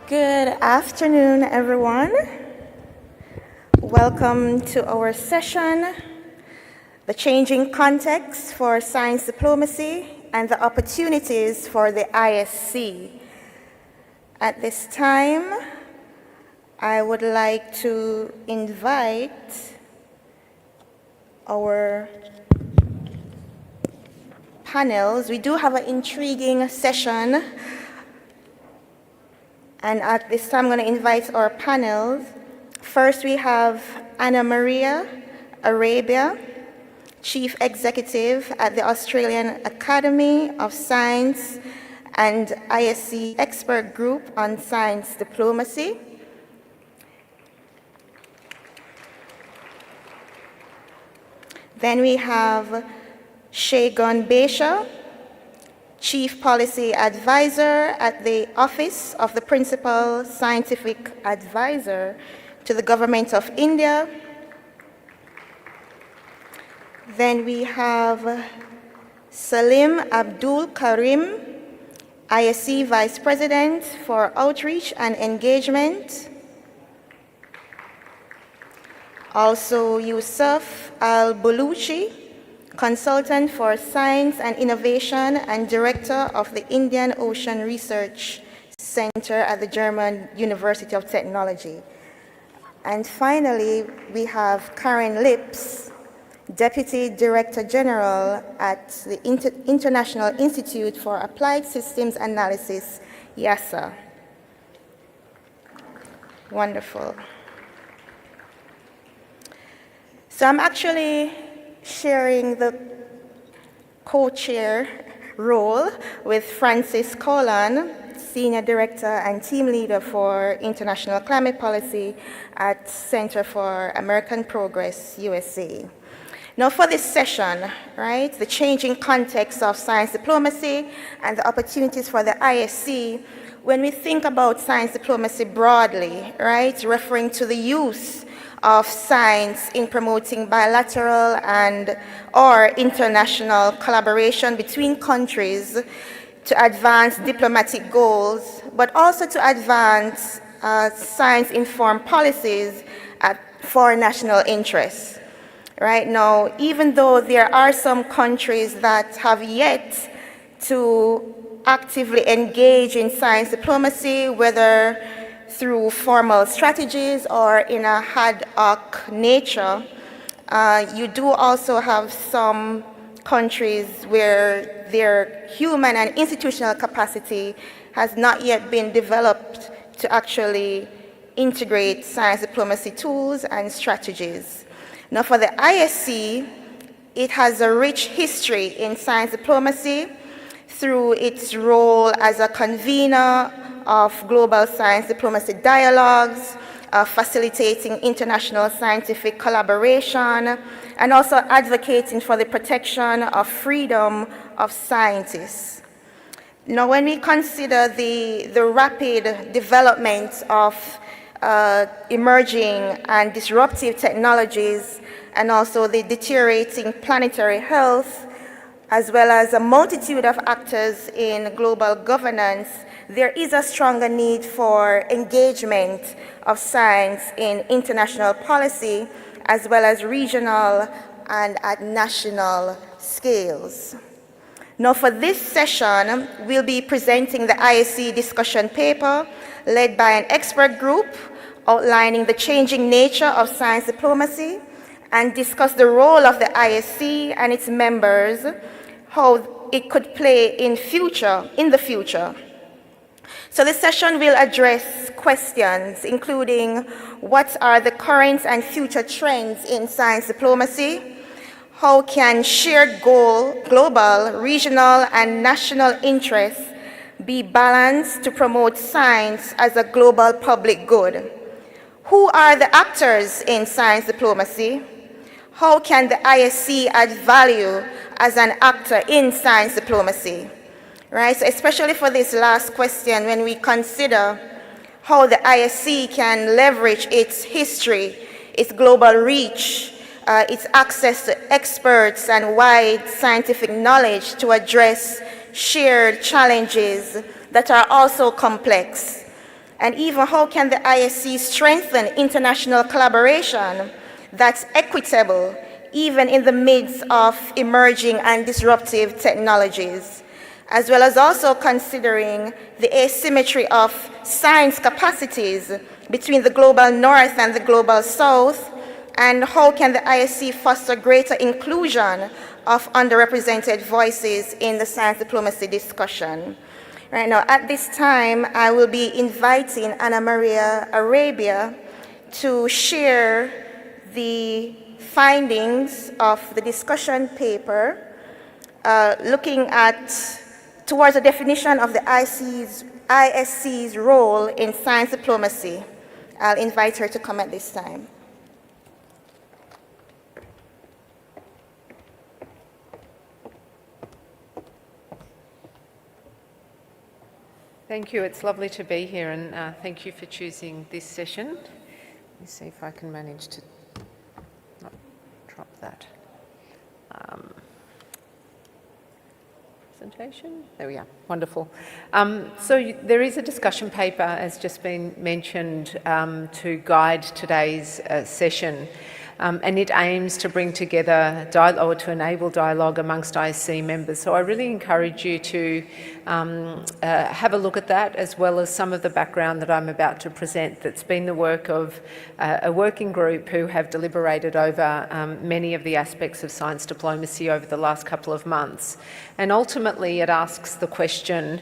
Good afternoon, everyone. Welcome to our session, The Changing Context for Science Diplomacy and the Opportunities for the ISC. At this time, I would like to invite our panels. We do have an intriguing session. And at this time, I'm going to invite our panels. First, we have Anna Maria Arabia, Chief Executive at the Australian Academy of Science and ISC Expert Group on Science Diplomacy. Then we have Shagun Besha, Chief Policy Advisor at the Office of the Principal Scientific Advisor to the Government of India. Then we have Salim Abdul Karim, ISC Vice President for Outreach and Engagement. Also Yusuf Al-Buluchi, Consultant for Science and Innovation and Director of the Indian Ocean Research Center at the German University of Technology. And finally, we have Karen Lips, Deputy Director General at the International Institute for Applied Systems Analysis, IIASA. Wonderful. So I'm actually sharing the co-chair role with Francis Colon, Senior Director and Team Leader for International Climate Policy at Center for American Progress, USA. Now for this session, right, the changing context of science diplomacy and the opportunities for the ISC, when we think about science diplomacy broadly, right, referring to the use of science in promoting bilateral and or international collaboration between countries to advance diplomatic goals, but also to advance science-informed policies for national interests. Right now, even though there are some countries that have yet to actively engage in science diplomacy, whether through formal strategies or in a ad hoc nature, you do also have some countries where their human and institutional capacity has not yet been developed to actually integrate science diplomacy tools and strategies. Now for the ISC, it has a rich history in science diplomacy through its role as a convener of global science diplomacy dialogues, facilitating international scientific collaboration, and also advocating for the protection of freedom of scientists. Now, when we consider the rapid development of emerging and disruptive technologies, and also the deteriorating planetary health, as well as a multitude of actors in global governance, there is a stronger need for engagement of science in international policy, as well as regional and at national scales. Now for this session, we'll be presenting the ISC discussion paper led by an expert group outlining the changing nature of science diplomacy and discuss the role of the ISC and its members, how it could play in the future. So this session will address questions including what are the current and future trends in science diplomacy, how can shared global, regional, and national interests be balanced to promote science as a global public good? Who are the actors in science diplomacy? How can the ISC add value as an actor in science diplomacy? Right, so especially for this last question, when we consider how the ISC can leverage its history, its global reach, its access to experts and wide scientific knowledge to address shared challenges that are also complex. And even how can the ISC strengthen international collaboration that's equitable, even in the midst of emerging and disruptive technologies, as well as also considering the asymmetry of science capacities between the global north and the global south, and how can the ISC foster greater inclusion of underrepresented voices in the science diplomacy discussion. Right now, at this time, I will be inviting Ana Maria Arabia to share the findings of the discussion paper, looking towards a definition of the ISC's role in science diplomacy. I'll invite her to come at this time. Thank you. It's lovely to be here, and thank you for choosing this session. Let me see if I can manage to not drop that. Presentation. There we are. Wonderful. There is a discussion paper, as just been mentioned, to guide today's session. And it aims to bring together or to enable dialogue amongst ISC members. So I really encourage you to have a look at that, as well as some of the background that I'm about to present that's been the work of a working group who have deliberated over many of the aspects of science diplomacy over the last couple of months. And ultimately it asks the question,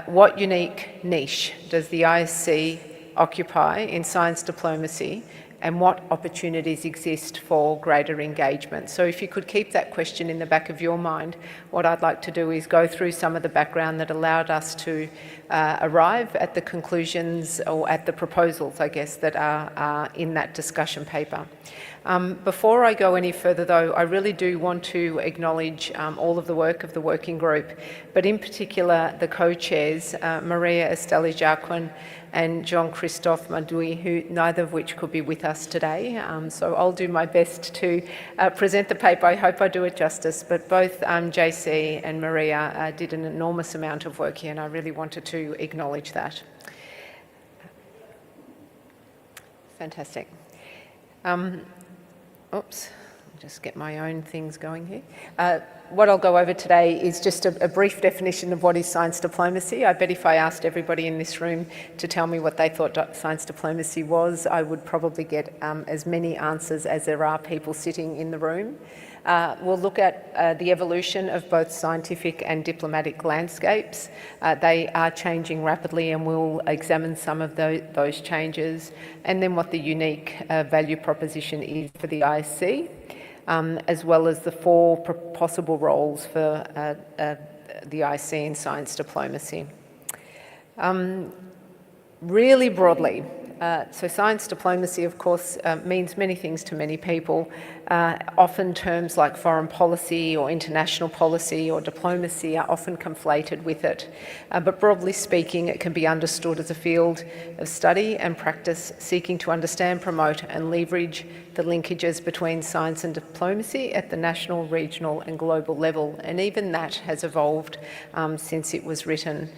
what unique niche does the ISC occupy in science diplomacy, and what opportunities exist for greater engagement? So if you could keep that question in the back of your mind, what I'd like to do is go through some of the background that allowed us to arrive at the conclusions, or at the proposals, I guess, that are in that discussion paper. Before I go any further, though, I really do want to acknowledge all of the work of the working group, but in particular the co-chairs, Maria Esteli Jacquin and Jean-Christophe Madoui, who neither of which could be with us today. So I'll do my best to present the paper. I hope I do it justice, but both JC and Maria did an enormous amount of work here, and I really wanted to acknowledge that. Fantastic. Oops, I'll just get my own things going here. What I'll go over today is just a brief definition of what is science diplomacy. I bet if I asked everybody in this room to tell me what they thought science diplomacy was, I would probably get as many answers as there are people sitting in the room. We'll look at the evolution of both scientific and diplomatic landscapes. They are changing rapidly, and we'll examine some of those changes, and then what the unique value proposition is for the ISC, as well as the four possible roles for the ISC in science diplomacy. Really broadly, so science diplomacy, of course, means many things to many people. Often terms like foreign policy or international policy or diplomacy are often conflated with it. But broadly speaking, it can be understood as a field of study and practice seeking to understand, promote and leverage the linkages between science and diplomacy at the national, regional and global level. And even that has evolved since it was written.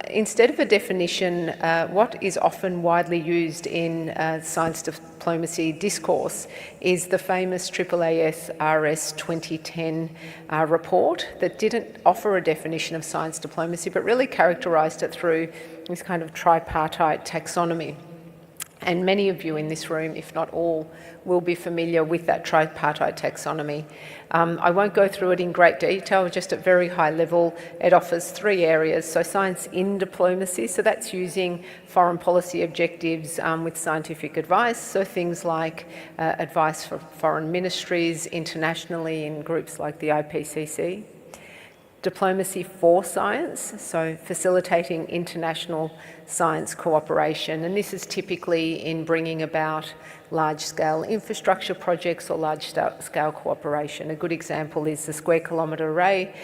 Instead of a definition, what is often widely used in science diplomacy discourse is the famous AAAS RS 2010 report that didn't offer a definition of science diplomacy, but really characterised it through this kind of tripartite taxonomy. And many of you in this room, if not all, will be familiar with that tripartite taxonomy. I won't go through it in great detail, just at very high level. It offers three areas. So science in diplomacy, so that's using foreign policy objectives with scientific advice. So things like advice for foreign ministries internationally in groups like the IPCC. Diplomacy for science, so facilitating international science cooperation, and this is typically in bringing about large-scale infrastructure projects or large-scale cooperation. A good example is the Square Kilometre Array,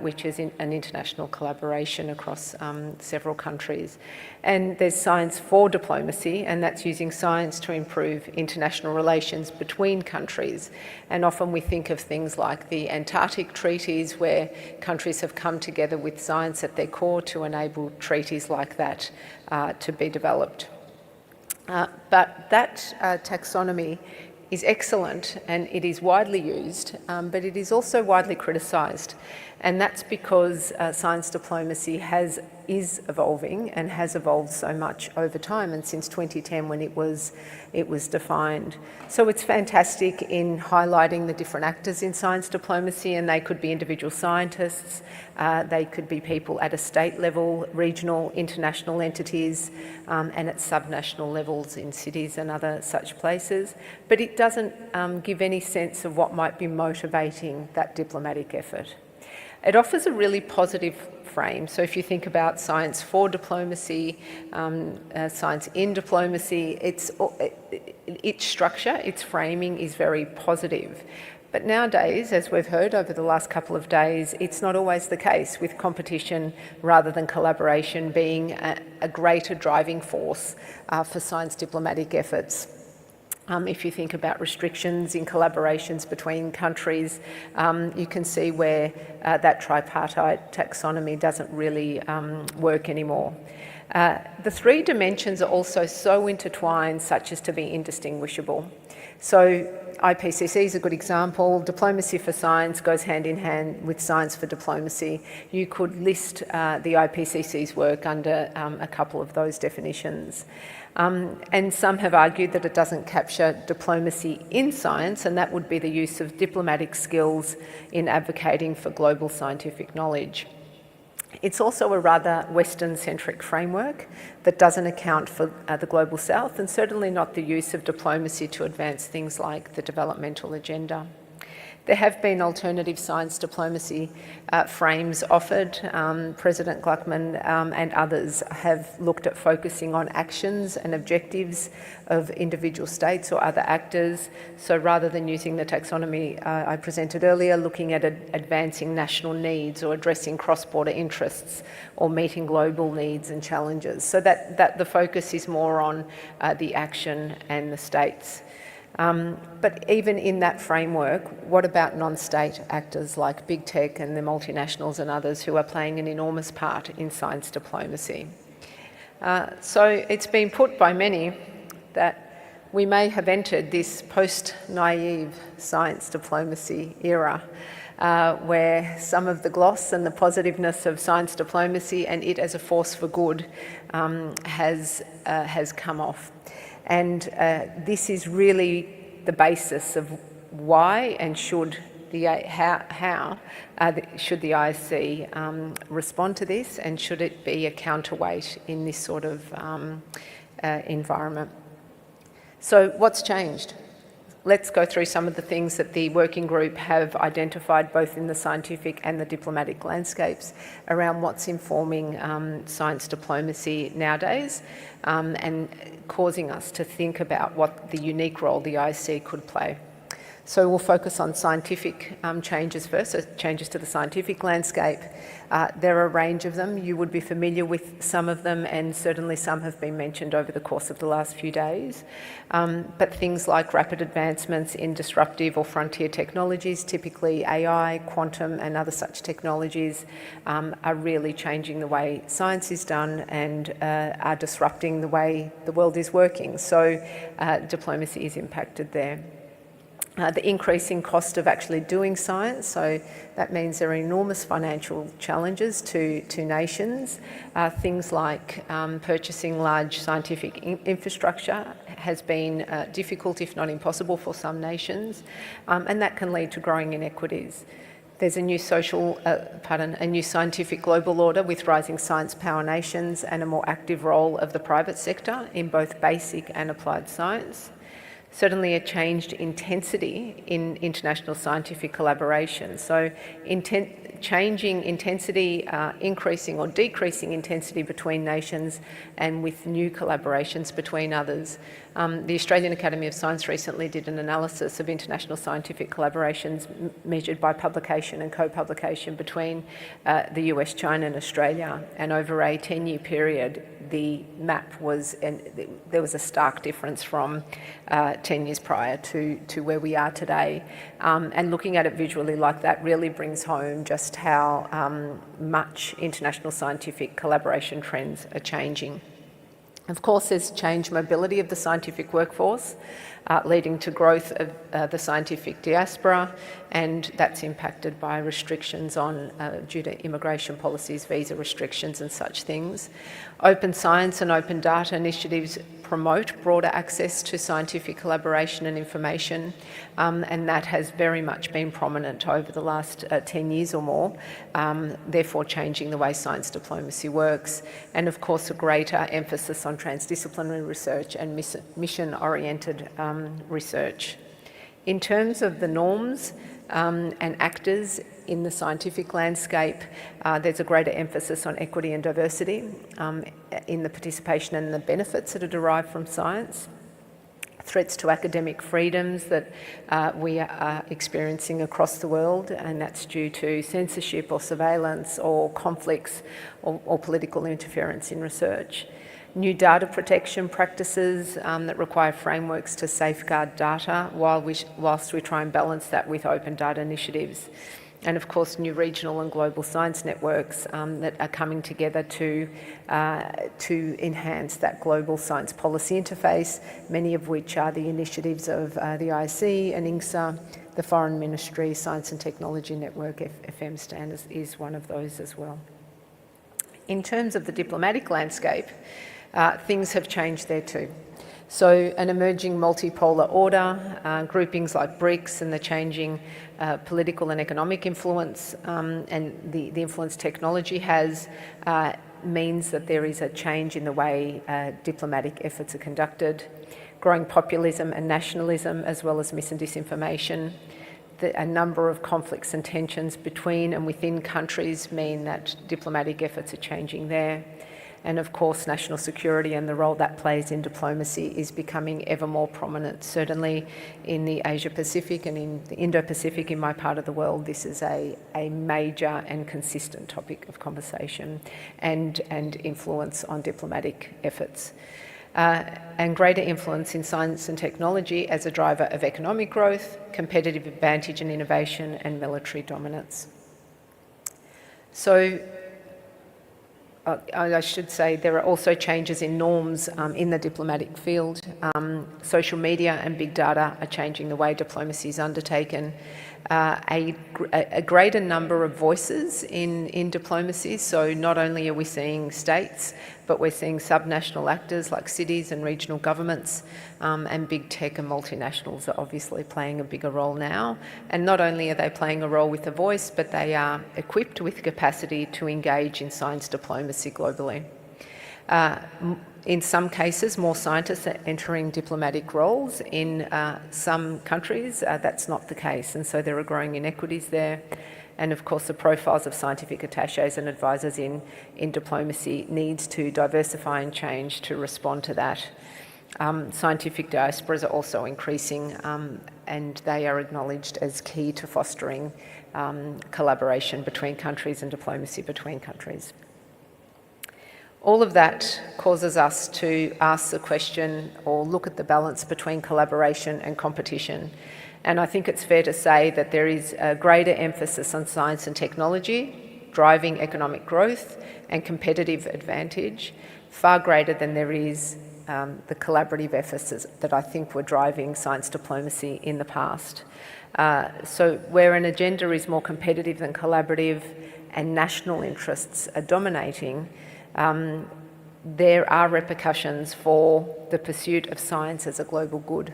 which is an international collaboration across several countries. And there's science for diplomacy, and that's using science to improve international relations between countries. And often we think of things like the Antarctic treaties, where countries have come together with science at their core to enable treaties like that to be developed. But that taxonomy is excellent and it is widely used, but it is also widely criticised. And that's because science diplomacy is evolving and has evolved so much over time, and since 2010 when it was defined. So it's fantastic in highlighting the different actors in science diplomacy, and they could be individual scientists, they could be people at a state level, regional, international entities, and at subnational levels in cities and other such places. But it doesn't give any sense of what might be motivating that diplomatic effort. It offers a really positive frame. So if you think about science for diplomacy, science in diplomacy, its structure, its framing is very positive. But nowadays, as we've heard over the last couple of days, it's not always the case, with competition rather than collaboration being a greater driving force for science diplomatic efforts. If you think about restrictions in collaborations between countries, you can see where that tripartite taxonomy doesn't really work anymore. The three dimensions are also so intertwined such as to be indistinguishable. So IPCC is a good example. Diplomacy for science goes hand in hand with science for diplomacy. You could list the IPCC's work under a couple of those definitions. And some have argued that it doesn't capture diplomacy in science, and that would be the use of diplomatic skills in advocating for global scientific knowledge. It's also a rather Western-centric framework that doesn't account for the Global South, and certainly not the use of diplomacy to advance things like the developmental agenda. There have been alternative science diplomacy frames offered. President Gluckman and others have looked at focusing on actions and objectives of individual states or other actors. So rather than using the taxonomy I presented earlier, looking at advancing national needs or addressing cross-border interests or meeting global needs and challenges. So that the focus is more on the action and the states. But even in that framework, what about non-state actors like big tech and the multinationals and others who are playing an enormous part in science diplomacy? So it's been put by many that we may have entered this post-naive science diplomacy era, where some of the gloss and the positiveness of science diplomacy and it as a force for good has come off. And this is really the basis of why and should the ISC respond to this, and should it be a counterweight in this sort of environment. So what's changed? Let's go through some of the things that the working group have identified both in the scientific and the diplomatic landscapes around what's informing science diplomacy nowadays and causing us to think about what the unique role the ISC could play. So we'll focus on scientific changes first, so changes to the scientific landscape. There are a range of them. You would be familiar with some of them, and certainly some have been mentioned over the course of the last few days. But things like rapid advancements in disruptive or frontier technologies, typically AI, quantum and other such technologies, are really changing the way science is done and are disrupting the way the world is working. So diplomacy is impacted there. The increasing cost of actually doing science, so that means there are enormous financial challenges to nations. Things like purchasing large scientific infrastructure has been difficult, if not impossible, for some nations, and that can lead to growing inequities. There's a new scientific global order with rising science power nations and a more active role of the private sector in both basic and applied science. Certainly a changed intensity in international scientific collaboration. So changing intensity, increasing or decreasing intensity between nations and with new collaborations between others. The Australian Academy of Science recently did an analysis of international scientific collaborations measured by publication and co-publication between the US, China and Australia. And over a 10-year period, the map was, and there was a stark difference from 10 years prior to where we are today. And looking at it visually like that really brings home just how much international scientific collaboration trends are changing. Of course, there's changed mobility of the scientific workforce, leading to growth of the scientific diaspora, and that's impacted by restrictions on due to immigration policies, visa restrictions and such things. Open science and open data initiatives promote broader access to scientific collaboration and information, and that has very much been prominent over the last 10 years or more, therefore changing the way science diplomacy works, and of course a greater emphasis on transdisciplinary research and mission-oriented research. In terms of the norms and actors in the scientific landscape, there's a greater emphasis on equity and diversity in the participation and the benefits that are derived from science. Threats to academic freedoms that we are experiencing across the world, and that's due to censorship or surveillance or conflicts or political interference in research. New data protection practices that require frameworks to safeguard data whilst we try and balance that with open data initiatives. And of course, new regional and global science networks that are coming together to enhance that global science policy interface, many of which are the initiatives of the IC and INGSA, the Foreign Ministry Science and Technology Network, FMSTAN is one of those as well. In terms of the diplomatic landscape, things have changed there too. So an emerging multipolar order, groupings like BRICS and the changing political and economic influence and the influence technology has means that there is a change in the way diplomatic efforts are conducted, growing populism and nationalism as well as mis and disinformation. A number of conflicts and tensions between and within countries mean that diplomatic efforts are changing there. And of course, national security and the role that plays in diplomacy is becoming ever more prominent. Certainly in the Asia-Pacific and in the Indo-Pacific, in my part of the world, this is a major and consistent topic of conversation and influence on diplomatic efforts. And greater influence in science and technology as a driver of economic growth, competitive advantage and innovation, and military dominance. So, I should say there are also changes in norms in the diplomatic field. Social media and big data are changing the way diplomacy is undertaken. A greater number of voices in diplomacy, so not only are we seeing states, but we're seeing subnational actors like cities and regional governments, and big tech and multinationals are obviously playing a bigger role now. And not only are they playing a role with a voice, but they are equipped with capacity to engage in science diplomacy globally. In some cases, more scientists are entering diplomatic roles. In some countries, that's not the case, and so there are growing inequities there. And of course, the profiles of scientific attachés and advisors in diplomacy needs to diversify and change to respond to that. Scientific diasporas are also increasing, and they are acknowledged as key to fostering collaboration between countries and diplomacy between countries. All of that causes us to ask the question or look at the balance between collaboration and competition. And I think it's fair to say that there is a greater emphasis on science and technology, driving economic growth and competitive advantage, far greater than there is the collaborative efforts that I think were driving science diplomacy in the past. So where an agenda is more competitive than collaborative and national interests are dominating, there are repercussions for the pursuit of science as a global good.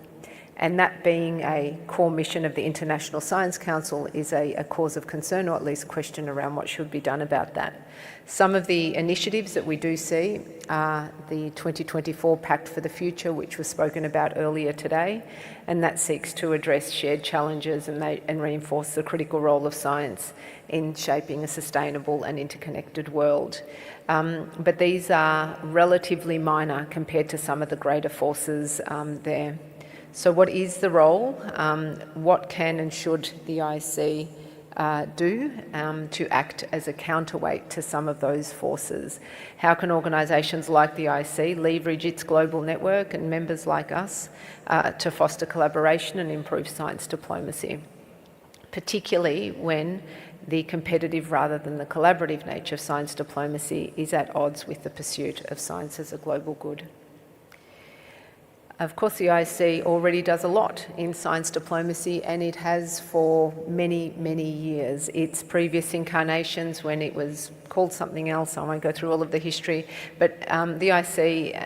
And that being a core mission of the International Science Council is a cause of concern, or at least question around what should be done about that. Some of the initiatives that we do see are the 2024 Pact for the Future, which was spoken about earlier today, and that seeks to address shared challenges and reinforce the critical role of science in shaping a sustainable and interconnected world. But these are relatively minor compared to some of the greater forces there. So what is the role? What can and should the IC do to act as a counterweight to some of those forces? How can organisations like the IC leverage its global network and members like us to foster collaboration and improve science diplomacy, particularly when the competitive rather than the collaborative nature of science diplomacy is at odds with the pursuit of science as a global good? Of course, the IC already does a lot in science diplomacy, and it has for many, many years. Its previous incarnations, when it was called something else, I won't go through all of the history, but the IC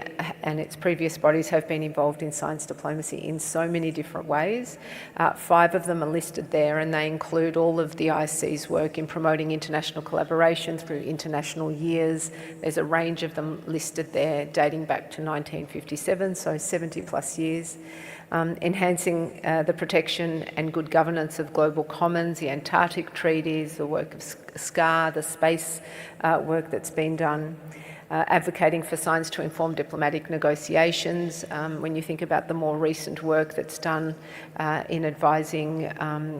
and its previous bodies have been involved in science diplomacy in so many different ways. 5 of them are listed there, and they include all of the IC's work in promoting international collaboration through international years. There's a range of them listed there dating back to 1957, so 70 plus years. Enhancing the protection and good governance of global commons, the Antarctic treaties, the work of SCAR, the space work that's been done. Advocating for science to inform diplomatic negotiations. When you think about the more recent work that's done in advising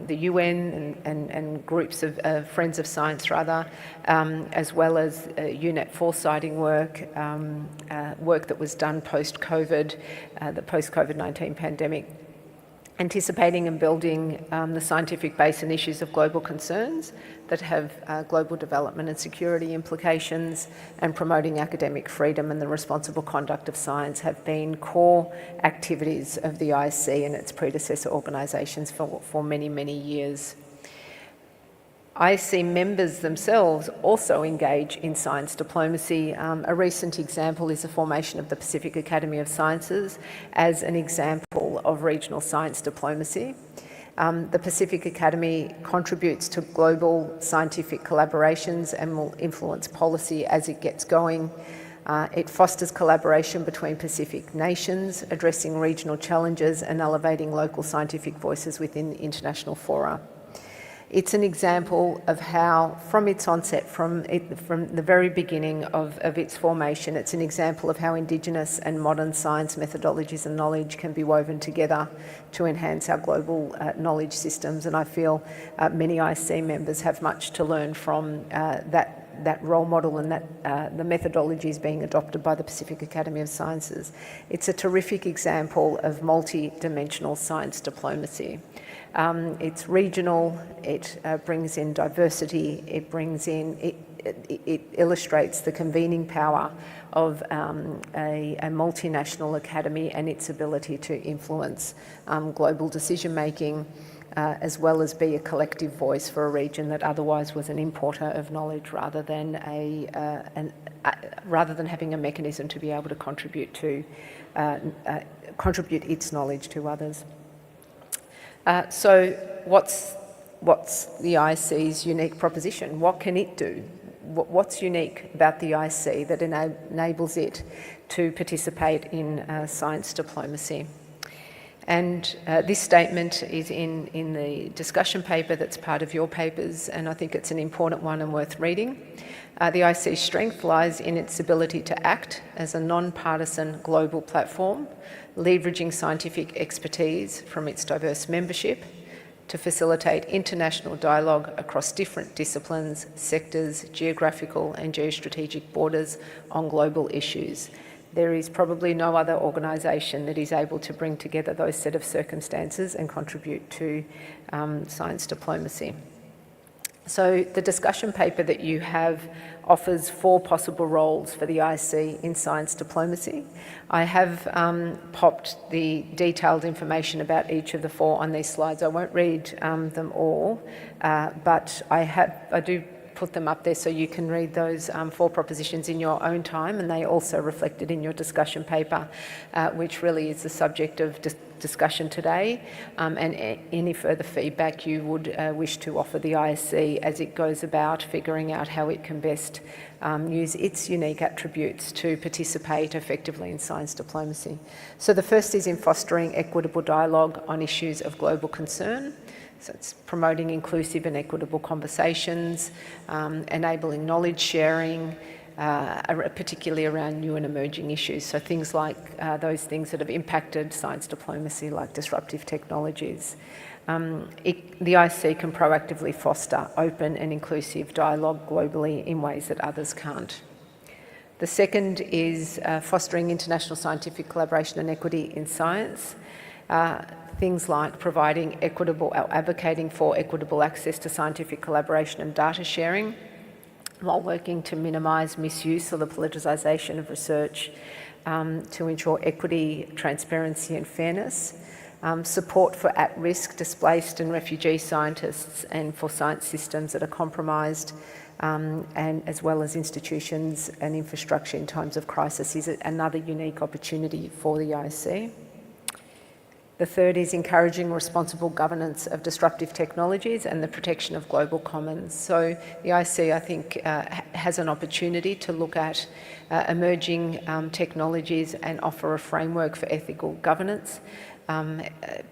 the UN and groups of Friends of Science, rather, as well as UNEP foresighting work, work that was done post-COVID, the post-COVID-19 pandemic. Anticipating and building the scientific base and issues of global concerns that have global development and security implications, and promoting academic freedom and the responsible conduct of science have been core activities of the IC and its predecessor organisations for many, many years. IC members themselves also engage in science diplomacy. A recent example is the formation of the Pacific Academy of Sciences as an example of regional science diplomacy. The Pacific Academy contributes to global scientific collaborations and will influence policy as it gets going. It fosters collaboration between Pacific nations, addressing regional challenges and elevating local scientific voices within international fora. It's an example of how, from its onset, from the very beginning of its formation, it's an example of how Indigenous and modern science methodologies and knowledge can be woven together to enhance our global knowledge systems. And I feel many IC members have much to learn from that role model and the methodologies being adopted by the Pacific Academy of Sciences. It's a terrific example of multi-dimensional science diplomacy. It's regional, it brings in diversity, it illustrates the convening power of a multinational academy and its ability to influence global decision making, as well as be a collective voice for a region that otherwise was an importer of knowledge rather than having a mechanism to be able to contribute its knowledge to others. So what's the IC's unique proposition? What can it do? What's unique about the IC that enables it to participate in science diplomacy? And this statement is in the discussion paper that's part of your papers, and I think it's an important one and worth reading. The IC's strength lies in its ability to act as a non-partisan global platform, leveraging scientific expertise from its diverse membership to facilitate international dialogue across different disciplines, sectors, geographical and geostrategic borders on global issues. There is probably no other organisation that is able to bring together those set of circumstances and contribute to science diplomacy. So the discussion paper that you have offers 4 possible roles for the IC in science diplomacy. I have popped the detailed information about each of the 4 on these slides. I won't read them all, but I do put them up there so you can read those 4 propositions in your own time, and they are also reflected in your discussion paper, which really is the subject of discussion today, and any further feedback you would wish to offer the ISC as it goes about figuring out how it can best use its unique attributes to participate effectively in science diplomacy. So the first is in fostering equitable dialogue on issues of global concern. So it's promoting inclusive and equitable conversations, enabling knowledge sharing, particularly around new and emerging issues. So things like those things that have impacted science diplomacy, like disruptive technologies. The IC can proactively foster open and inclusive dialogue globally in ways that others can't. The second is fostering international scientific collaboration and equity in science. Things like providing equitable, advocating for equitable access to scientific collaboration and data sharing, while working to minimise misuse or the politicisation of research, to ensure equity, transparency and fairness, support for at-risk, displaced and refugee scientists and for science systems that are compromised, and as well as institutions and infrastructure in times of crisis is another unique opportunity for the IC. The third is encouraging responsible governance of disruptive technologies and the protection of global commons. So the IC, I think, has an opportunity to look at emerging technologies and offer a framework for ethical governance.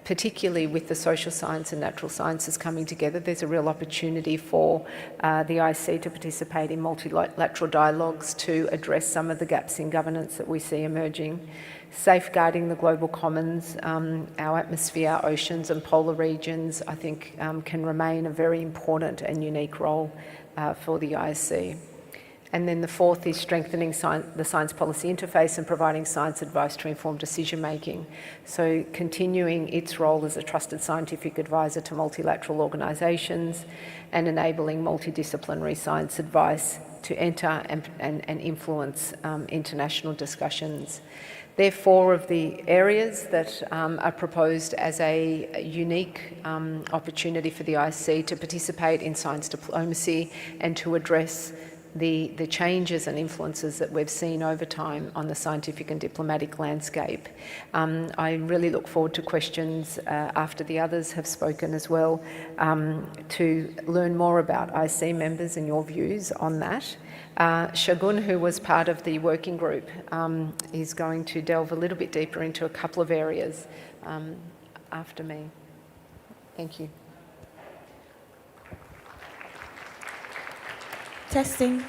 Particularly with the social science and natural sciences coming together, there's a real opportunity for the IC to participate in multilateral dialogues to address some of the gaps in governance that we see emerging. Safeguarding the global commons, our atmosphere, oceans and polar regions, I think can remain a very important and unique role for the IC. And then the fourth is strengthening the science policy interface and providing science advice to inform decision making. So continuing its role as a trusted scientific advisor to multilateral organisations and enabling multidisciplinary science advice to enter and influence international discussions. They're four of the areas that are proposed as a unique opportunity for the IC to participate in science diplomacy and to address the changes and influences that we've seen over time on the scientific and diplomatic landscape. I really look forward to questions after the others have spoken as well, to learn more about IC members and your views on that. Shagun, who was part of the working group, is going to delve a little bit deeper into a couple of areas after me. Thank you. Testing.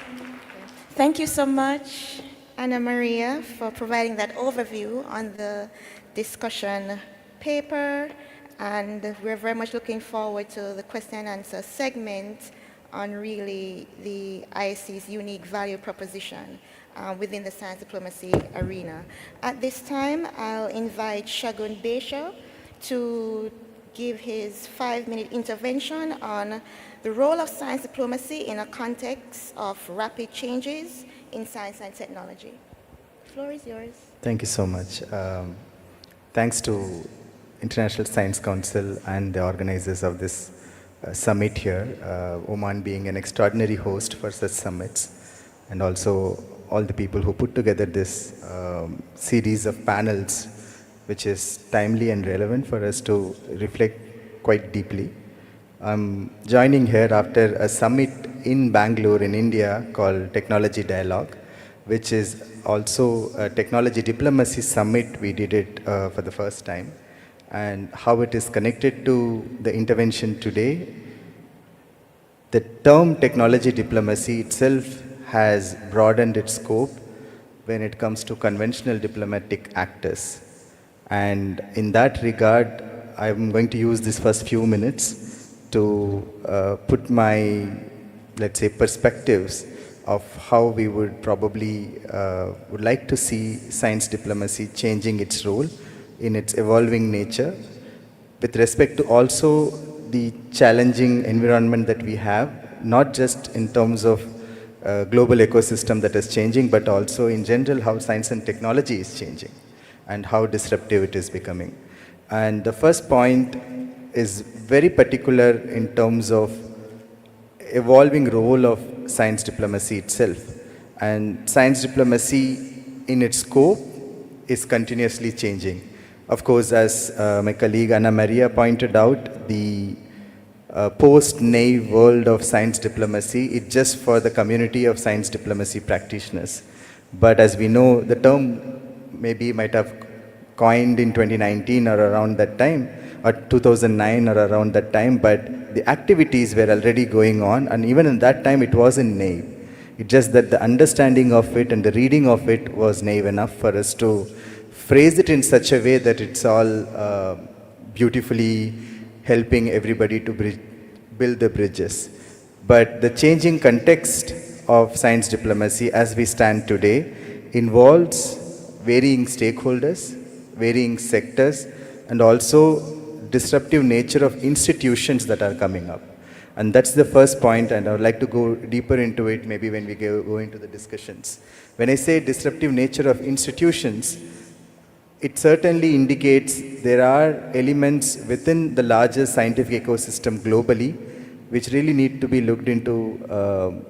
Thank you so much, Anna Maria, for providing that overview on the discussion paper. And we're very much looking forward to the question and answer segment on really the IC's unique value proposition within the science diplomacy arena. At this time, I'll invite Shagun Besha to give his 5-minute intervention on the role of science diplomacy in a context of rapid changes in science and technology. The floor is yours. Thank you so much. Thanks to International Science Council and the organizers of this summit here, Oman being an extraordinary host for such summits, and also all the people who put together this series of panels, which is timely and relevant for us to reflect quite deeply. I'm joining here after a summit in Bangalore in India called Technology Dialogue, which is also a technology diplomacy summit. We did it for the first time. And how it is connected to the intervention today. The term technology diplomacy itself has broadened its scope when it comes to conventional diplomatic actors. And in that regard, I'm going to use this first few minutes to put my, let's say, perspectives of how we would probably would like to see science diplomacy changing its role in its evolving nature, with respect to also the challenging environment that we have, not just in terms of global ecosystem that is changing, but also in general how science and technology is changing and how disruptive it is becoming. And the first point is very particular in terms of evolving role of science diplomacy itself. And science diplomacy in its scope is continuously changing. Of course, as my colleague Anna Maria pointed out, the post-NAIV world of science diplomacy is just for the community of science diplomacy practitioners. But as we know, the term maybe might have coined in 2019 or around that time, or 2009 or around that time, but the activities were already going on, and even in that time it wasn't naive. It's just that the understanding of it and the reading of it was naive enough for us to phrase it in such a way that it's all beautifully helping everybody to build the bridges. But the changing context of science diplomacy as we stand today involves varying stakeholders, varying sectors, and also disruptive nature of institutions that are coming up. And that's the first point, and I would like to go deeper into it maybe when we go into the discussions. When I say disruptive nature of institutions, it certainly indicates there are elements within the larger scientific ecosystem globally which really need to be looked into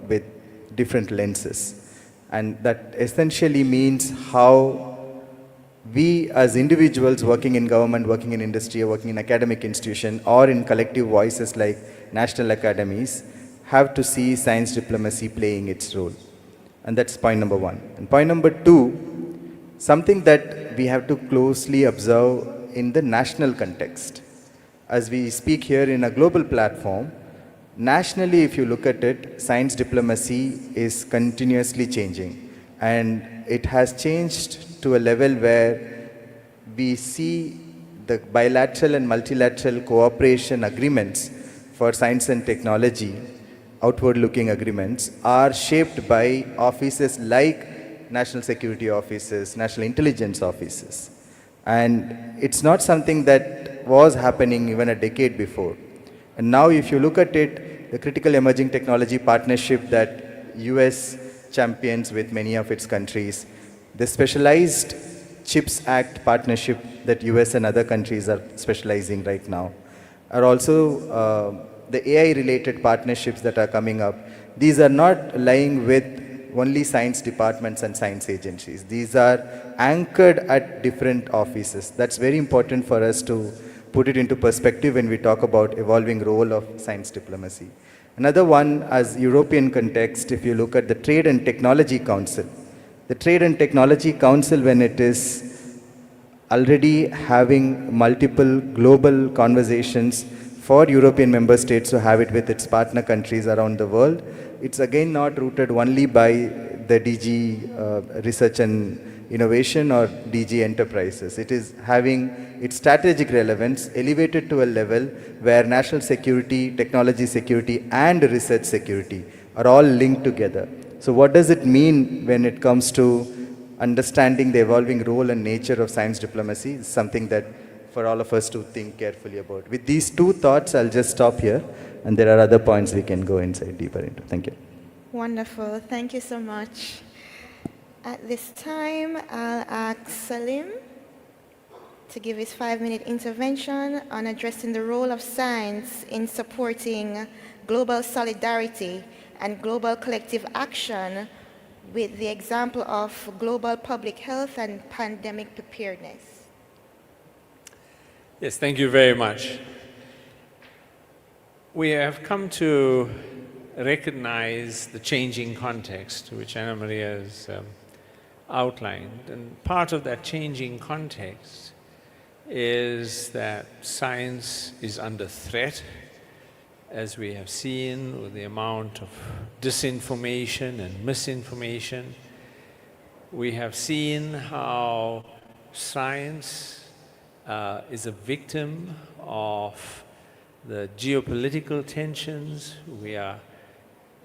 with different lenses. And that essentially means how we as individuals working in government, working in industry, or working in academic institution, or in collective voices like national academies, have to see science diplomacy playing its role. And that's point number one. And point number two, something that we have to closely observe in the national context. As we speak here in a global platform, nationally, if you look at it, science diplomacy is continuously changing. And it has changed to a level where we see the bilateral and multilateral cooperation agreements for science and technology, outward-looking agreements, are shaped by offices like national security offices, national intelligence offices. And it's not something that was happening even a decade before. And now if you look at it, the critical emerging technology partnership that US champions with many of its countries, the specialized CHIPS Act partnership that US and other countries are specializing right now, are also the AI-related partnerships that are coming up. These are not lying with only science departments and science agencies. These are anchored at different offices. That's very important for us to put it into perspective when we talk about evolving role of science diplomacy. Another one, as European context, if you look at the Trade and Technology Council. The Trade and Technology Council, when it is already having multiple global conversations for European member states to have it with its partner countries around the world, it's again not rooted only by the DG Research and Innovation or DG Enterprises. It is having its strategic relevance elevated to a level where national security, technology security, and research security are all linked together. So what does it mean when it comes to understanding the evolving role and nature of science diplomacy? It's something that for all of us to think carefully about. With these two thoughts, I'll just stop here, and there are other points we can go inside deeper into. Thank you. Wonderful. Thank you so much. At this time, I'll ask Salim to give his 5-minute intervention on addressing the role of science in supporting global solidarity and global collective action with the example of global public health and pandemic preparedness. Yes, thank you very much. We have come to recognize the changing context, which Anna Maria has outlined. And part of that changing context is that science is under threat, as we have seen with the amount of disinformation and misinformation. We have seen how science is a victim of the geopolitical tensions. We are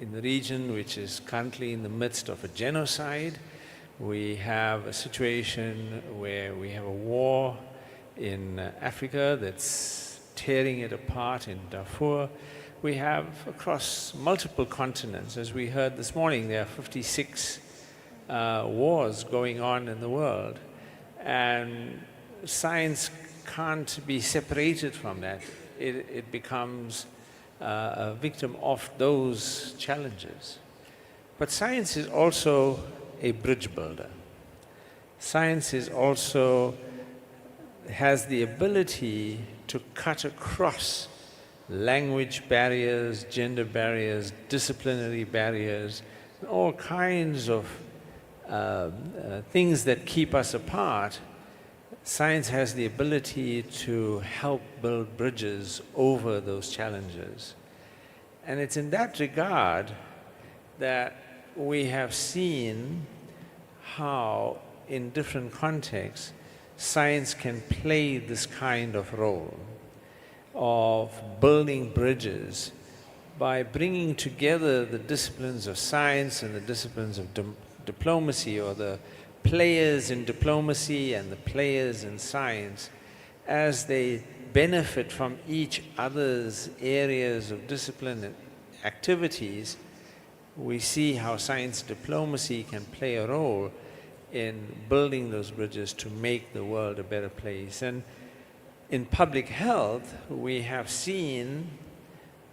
in the region which is currently in the midst of a genocide. We have a situation where we have a war in Africa that's tearing it apart in Darfur. We have across multiple continents, as we heard this morning, there are 56 wars going on in the world. And science can't be separated from that. It becomes a victim of those challenges. But science is also a bridge builder. Science is also has the ability to cut across language barriers, gender barriers, disciplinary barriers, all kinds of things that keep us apart. Science has the ability to help build bridges over those challenges. And it's in that regard that we have seen how, in different contexts, science can play this kind of role of building bridges by bringing together the disciplines of science and the disciplines of diplomacy, or the players in diplomacy and the players in science, as they benefit from each other's areas of discipline and activities. We see how science diplomacy can play a role in building those bridges to make the world a better place. And in public health, we have seen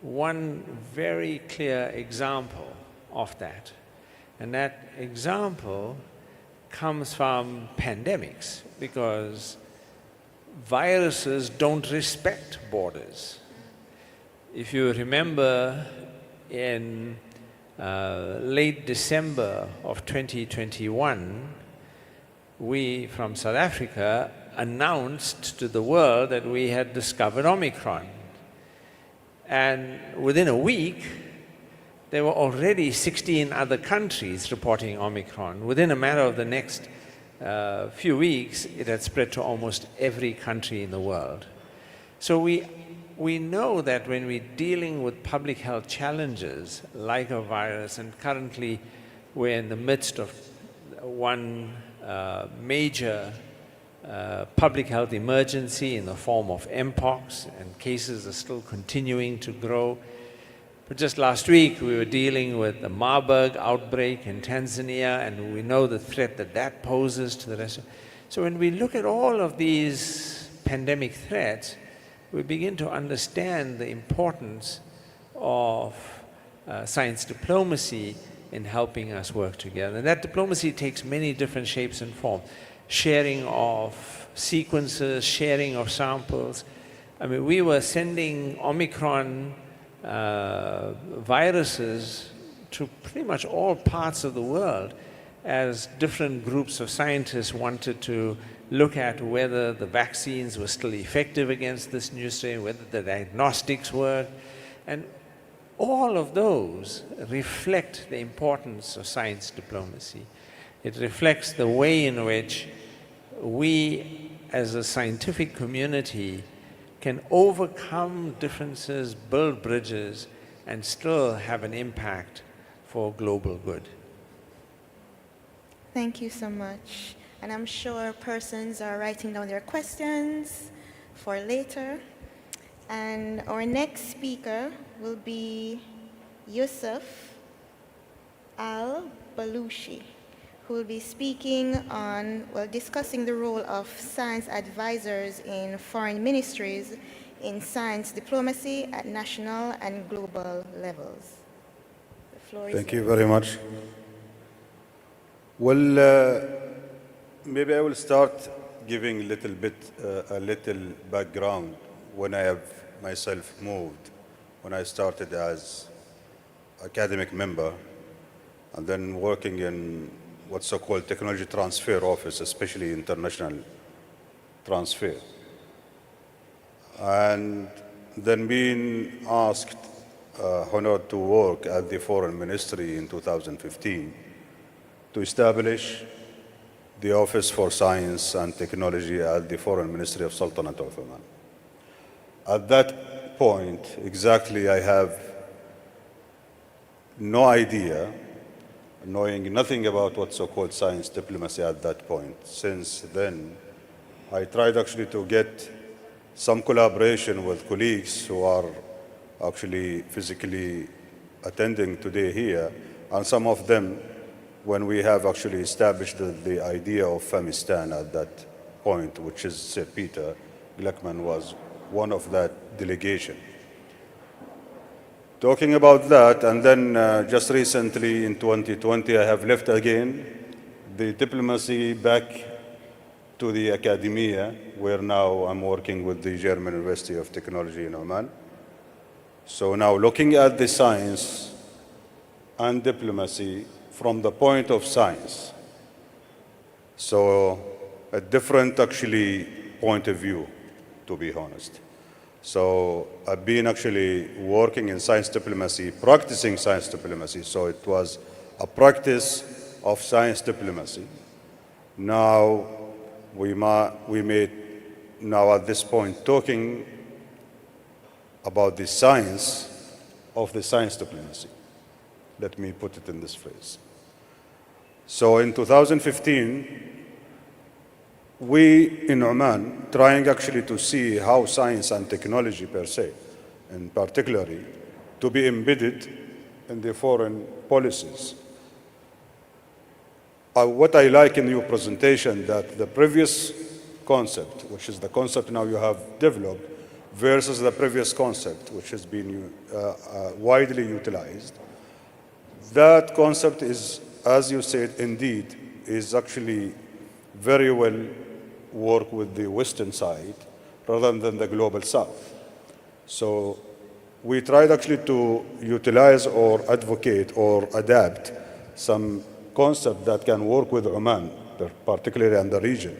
one very clear example of that. And that example comes from pandemics, because viruses don't respect borders. If you remember, in late December of 2021, we from South Africa announced to the world that we had discovered Omicron. And within a week, there were already 16 other countries reporting Omicron. Within a matter of the next few weeks, it had spread to almost every country in the world. So we know that when we're dealing with public health challenges like a virus, and currently we're in the midst of one major public health emergency in the form of Mpox, and cases are still continuing to grow. But just last week we were dealing with the Marburg outbreak in Tanzania, and we know the threat that that poses to the rest of. So when we look at all of these pandemic threats, we begin to understand the importance of science diplomacy in helping us work together. And that diplomacy takes many different shapes and forms. Sharing of sequences, sharing of samples. I mean, we were sending Omicron viruses to pretty much all parts of the world, as different groups of scientists wanted to look at whether the vaccines were still effective against this new strain, whether the diagnostics worked. And all of those reflect the importance of science diplomacy. It reflects the way in which we, as a scientific community, can overcome differences, build bridges, and still have an impact for global good. Thank you so much. And I'm sure persons are writing down their questions for later. And our next speaker will be Yusuf Al-Balushi, who will be speaking on, discussing the role of science advisors in foreign ministries in science diplomacy at national and global levels. The floor is Thank you yours. very much. Well, maybe I will start giving a little background when I have myself moved, when I started as academic member and then working in what's so-called technology transfer office, especially international transfer. And then being asked, honored to work at the Foreign Ministry in 2015 to establish the Office for Science and Technology at the Foreign Ministry of Sultanate of Oman. At that point, exactly, I have no idea, knowing nothing about what's so-called science diplomacy at that point. Since then, I tried actually to get some collaboration with colleagues who are actually physically attending today here, and some of them, when we have actually established the idea of Famistan at that point, which is Sir Peter Gluckman was one of that delegation. Talking about that, and then just recently in 2020, I have left again the diplomacy back to the academia, where now I'm working with the German University of Technology in Oman. So now looking at the science and diplomacy from the point of science. So a different actually point of view, to be honest. So I've been actually working in science diplomacy, practicing science diplomacy. So it was a practice of science diplomacy. Now we made now at this point talking about the science of the science diplomacy. Let me put it in this phrase. So in 2015, we in Oman trying actually to see how science and technology per se, and particularly to be embedded in the foreign policies. What I like in your presentation that the previous concept, which is the concept now you have developed, versus the previous concept, which has been widely utilized. That concept is, as you said, indeed, is actually very well work with the Western side rather than the global South. So we tried actually to utilize or advocate or adapt some concept that can work with Oman, particularly in the region.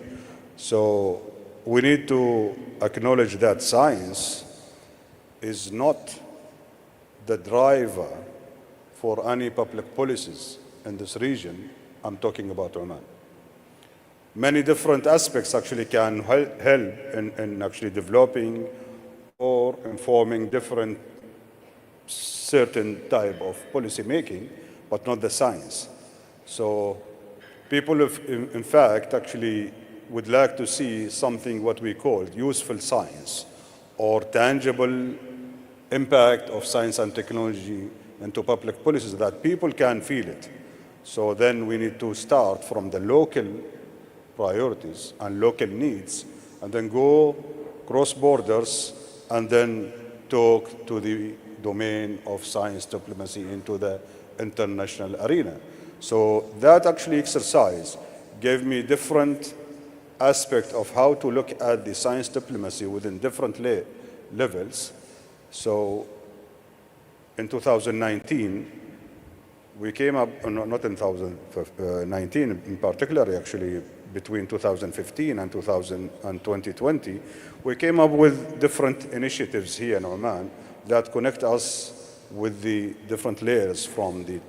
So we need to acknowledge that science is not the driver for any public policies in this region. I'm talking about Oman. Many different aspects actually can help in actually developing or informing different certain type of policy making, but not the science. So people, in fact, actually would like to see something what we call useful science or tangible impact of science and technology into public policies that people can feel it. So then we need to start from the local priorities and local needs and then go cross borders and then talk to the domain of science diplomacy into the international arena. So that actually exercise gave me different aspect of how to look at the science diplomacy within different levels. So in 2019, we came up, not in 2019 in particular, actually between 2015 and 2020, we came up with different initiatives here in Oman that connect us with the different layers from the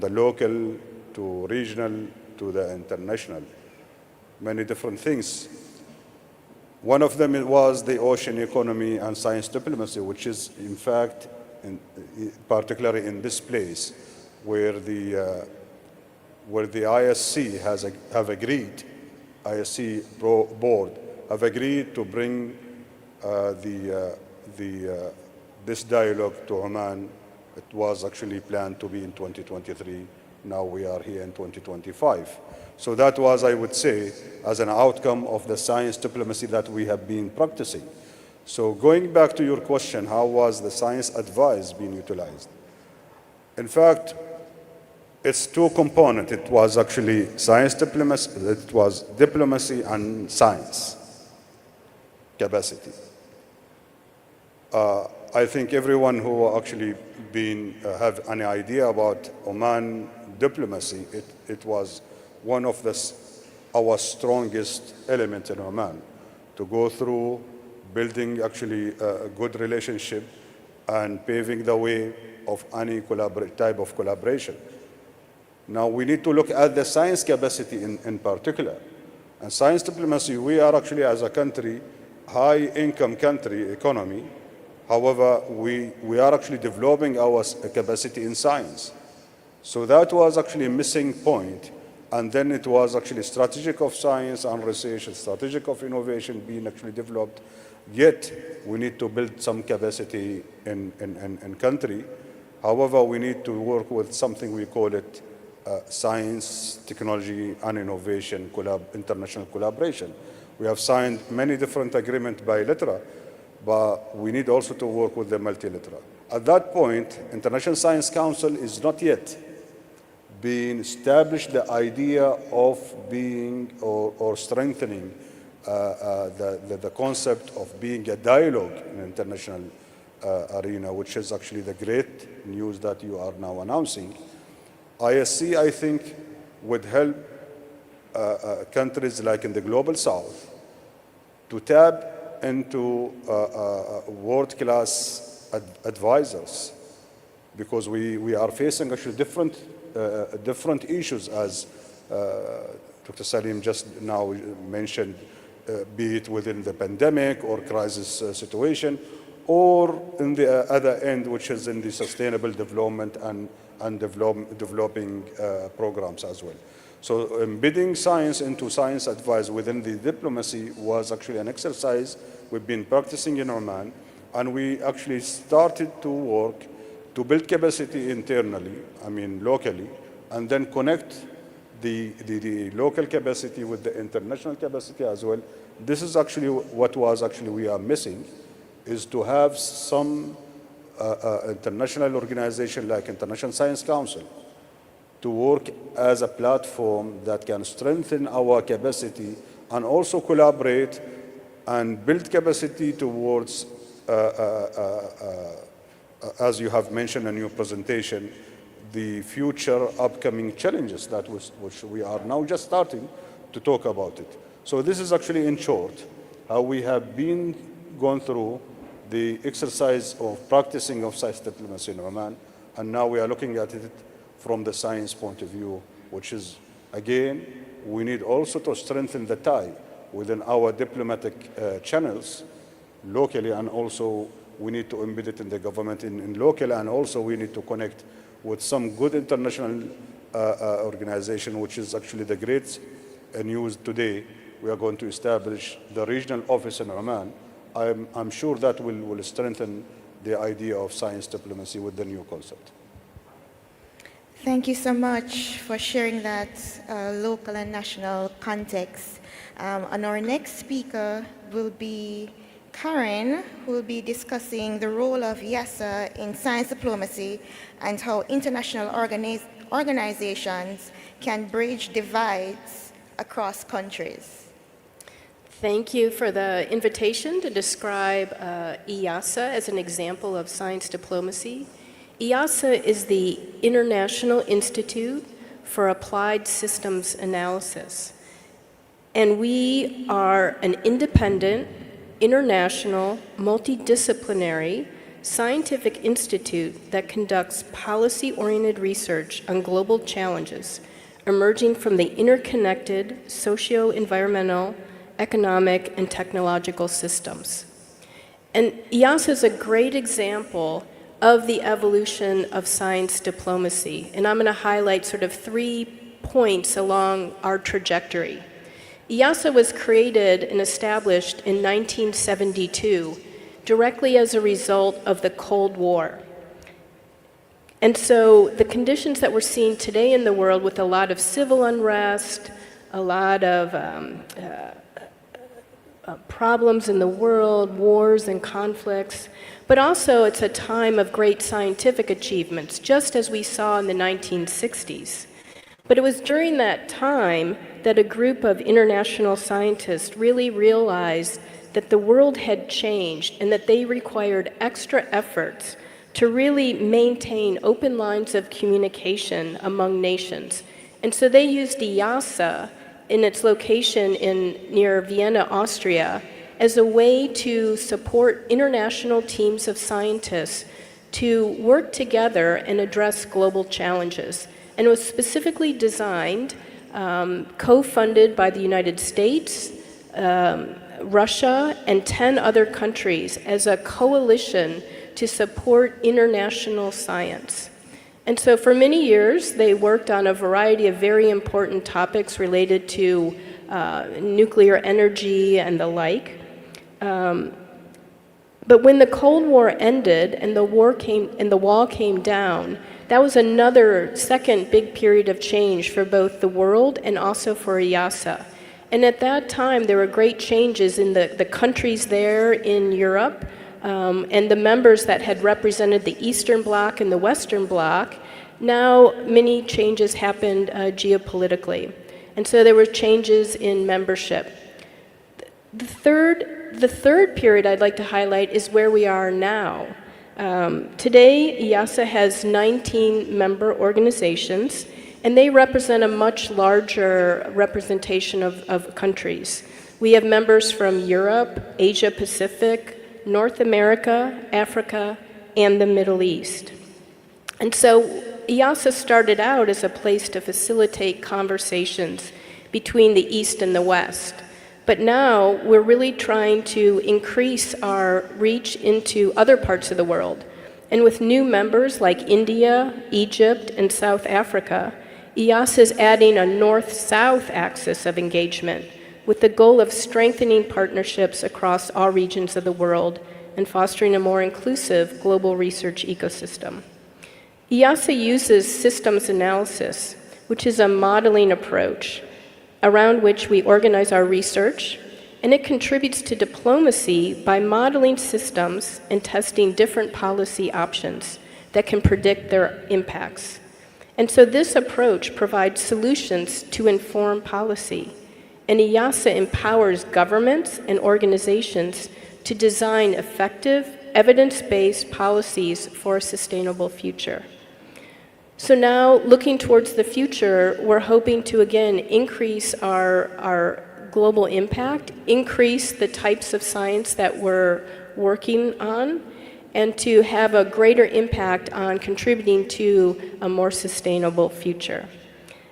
local to regional to the international. Many different things. One of them was the ocean economy and science diplomacy, which is in fact, particularly in this place, where the ISC have agreed, ISC board have agreed to bring this dialogue to Oman. It was actually planned to be in 2023. Now we are here in 2025. So that was, I would say, as an outcome of the science diplomacy that we have been practicing. So going back to your question, how was the science advice being utilized? In fact, it's two components. It was actually science diplomacy, it was diplomacy and science capacity. I think everyone who actually have any idea about Oman diplomacy, it was one of our strongest elements in Oman, to go through building actually a good relationship and paving the way of any type of collaboration. Now we need to look at the science capacity in particular. And science diplomacy, we are actually as a country, high income country economy. However, we are actually developing our capacity in science. So that was actually a missing point. And then it was actually strategic of science and research, strategic of innovation being actually developed. Yet we need to build some capacity in country. However, we need to work with something we call it science, technology, and innovation international collaboration. We have signed many different agreements bilateral, but we need also to work with the multilateral. At that point, International Science Council is not yet being established the idea of being or strengthening the concept of being a dialogue in international arena, which is actually the great news that you are now announcing. ISC, I think, would help countries like in the Global South to tap into world-class advisors, because we are facing actually different issues, as Dr. Salim just now mentioned, be it within the pandemic or crisis situation, or in the other end, which is in the sustainable development and developing programs as well. So embedding science into science advice within the diplomacy was actually an exercise we've been practicing in Oman, and we actually started to work to build capacity internally, locally, and then connect the local capacity with the international capacity as well. This is actually what we are missing, is to have some international organization like International Science Council to work as a platform that can strengthen our capacity and also collaborate and build capacity towards, as you have mentioned in your presentation, the future upcoming challenges which we are now just starting to talk about it. So this is actually, in short, how we have been going through the exercise of practicing of science diplomacy in Oman, and now we are looking at it from the science point of view, which is, again, we need also to strengthen the tie within our diplomatic channels locally, and also we need to embed it in the government in local, and also we need to connect with some good international organization, which is actually the great news today. We are going to establish the regional office in Oman. I'm sure that will strengthen the idea of science diplomacy with the new concept. Thank you so much for sharing that local and national context. And our next speaker will be Karen, who will be discussing the role of IASA in science diplomacy and how international organizations can bridge divides across countries. Thank you for the invitation to describe IASA as an example of science diplomacy. IASA is the International Institute for Applied Systems Analysis, and we are an independent, international, multidisciplinary scientific institute that conducts policy-oriented research on global challenges emerging from the interconnected socio-environmental, economic, and technological systems. And IASA is a great example of the evolution of science diplomacy, and I'm going to highlight sort of 3 points along our trajectory. IASA was created and established in 1972, directly as a result of the Cold War. And so the conditions that we're seeing today in the world, with a lot of civil unrest, a lot of problems in the world, wars and conflicts, but also it's a time of great scientific achievements, just as we saw in the 1960s. But it was during that time that a group of international scientists really realized that the world had changed and that they required extra efforts to really maintain open lines of communication among nations. And so they used IASA in its location near Vienna, Austria, as a way to support international teams of scientists to work together and address global challenges. And it was specifically designed, co-funded by the United States, Russia, and 10 other countries as a coalition to support international science. And so for many years, they worked on a variety of very important topics related to nuclear energy and the like. But when the Cold War ended and the wall came down, that was another second big period of change for both the world and also for IASA. And at that time, there were great changes in the countries there in Europe, and the members that had represented the Eastern Bloc and the Western Bloc Now, many changes happened geopolitically, and so there were changes in membership. The third period I'd like to highlight is where we are now. Today, IASA has 19 member organizations, and they represent a much larger representation of countries. We have members from Europe, Asia Pacific, North America, Africa, and the Middle East. And so IASA started out as a place to facilitate conversations between the East and the West. But now we're really trying to increase our reach into other parts of the world. And with new members like India, Egypt, and South Africa, IASA is adding a north-south axis of engagement with the goal of strengthening partnerships across all regions of the world and fostering a more inclusive global research ecosystem. IASA uses systems analysis, which is a modeling approach around which we organize our research, and it contributes to diplomacy by modeling systems and testing different policy options that can predict their impacts. And so this approach provides solutions to inform policy, and IASA empowers governments and organizations to design effective, evidence-based policies for a sustainable future. So now, looking towards the future, we're hoping to, again, increase our global impact, increase the types of science that we're working on, and to have a greater impact on contributing to a more sustainable future.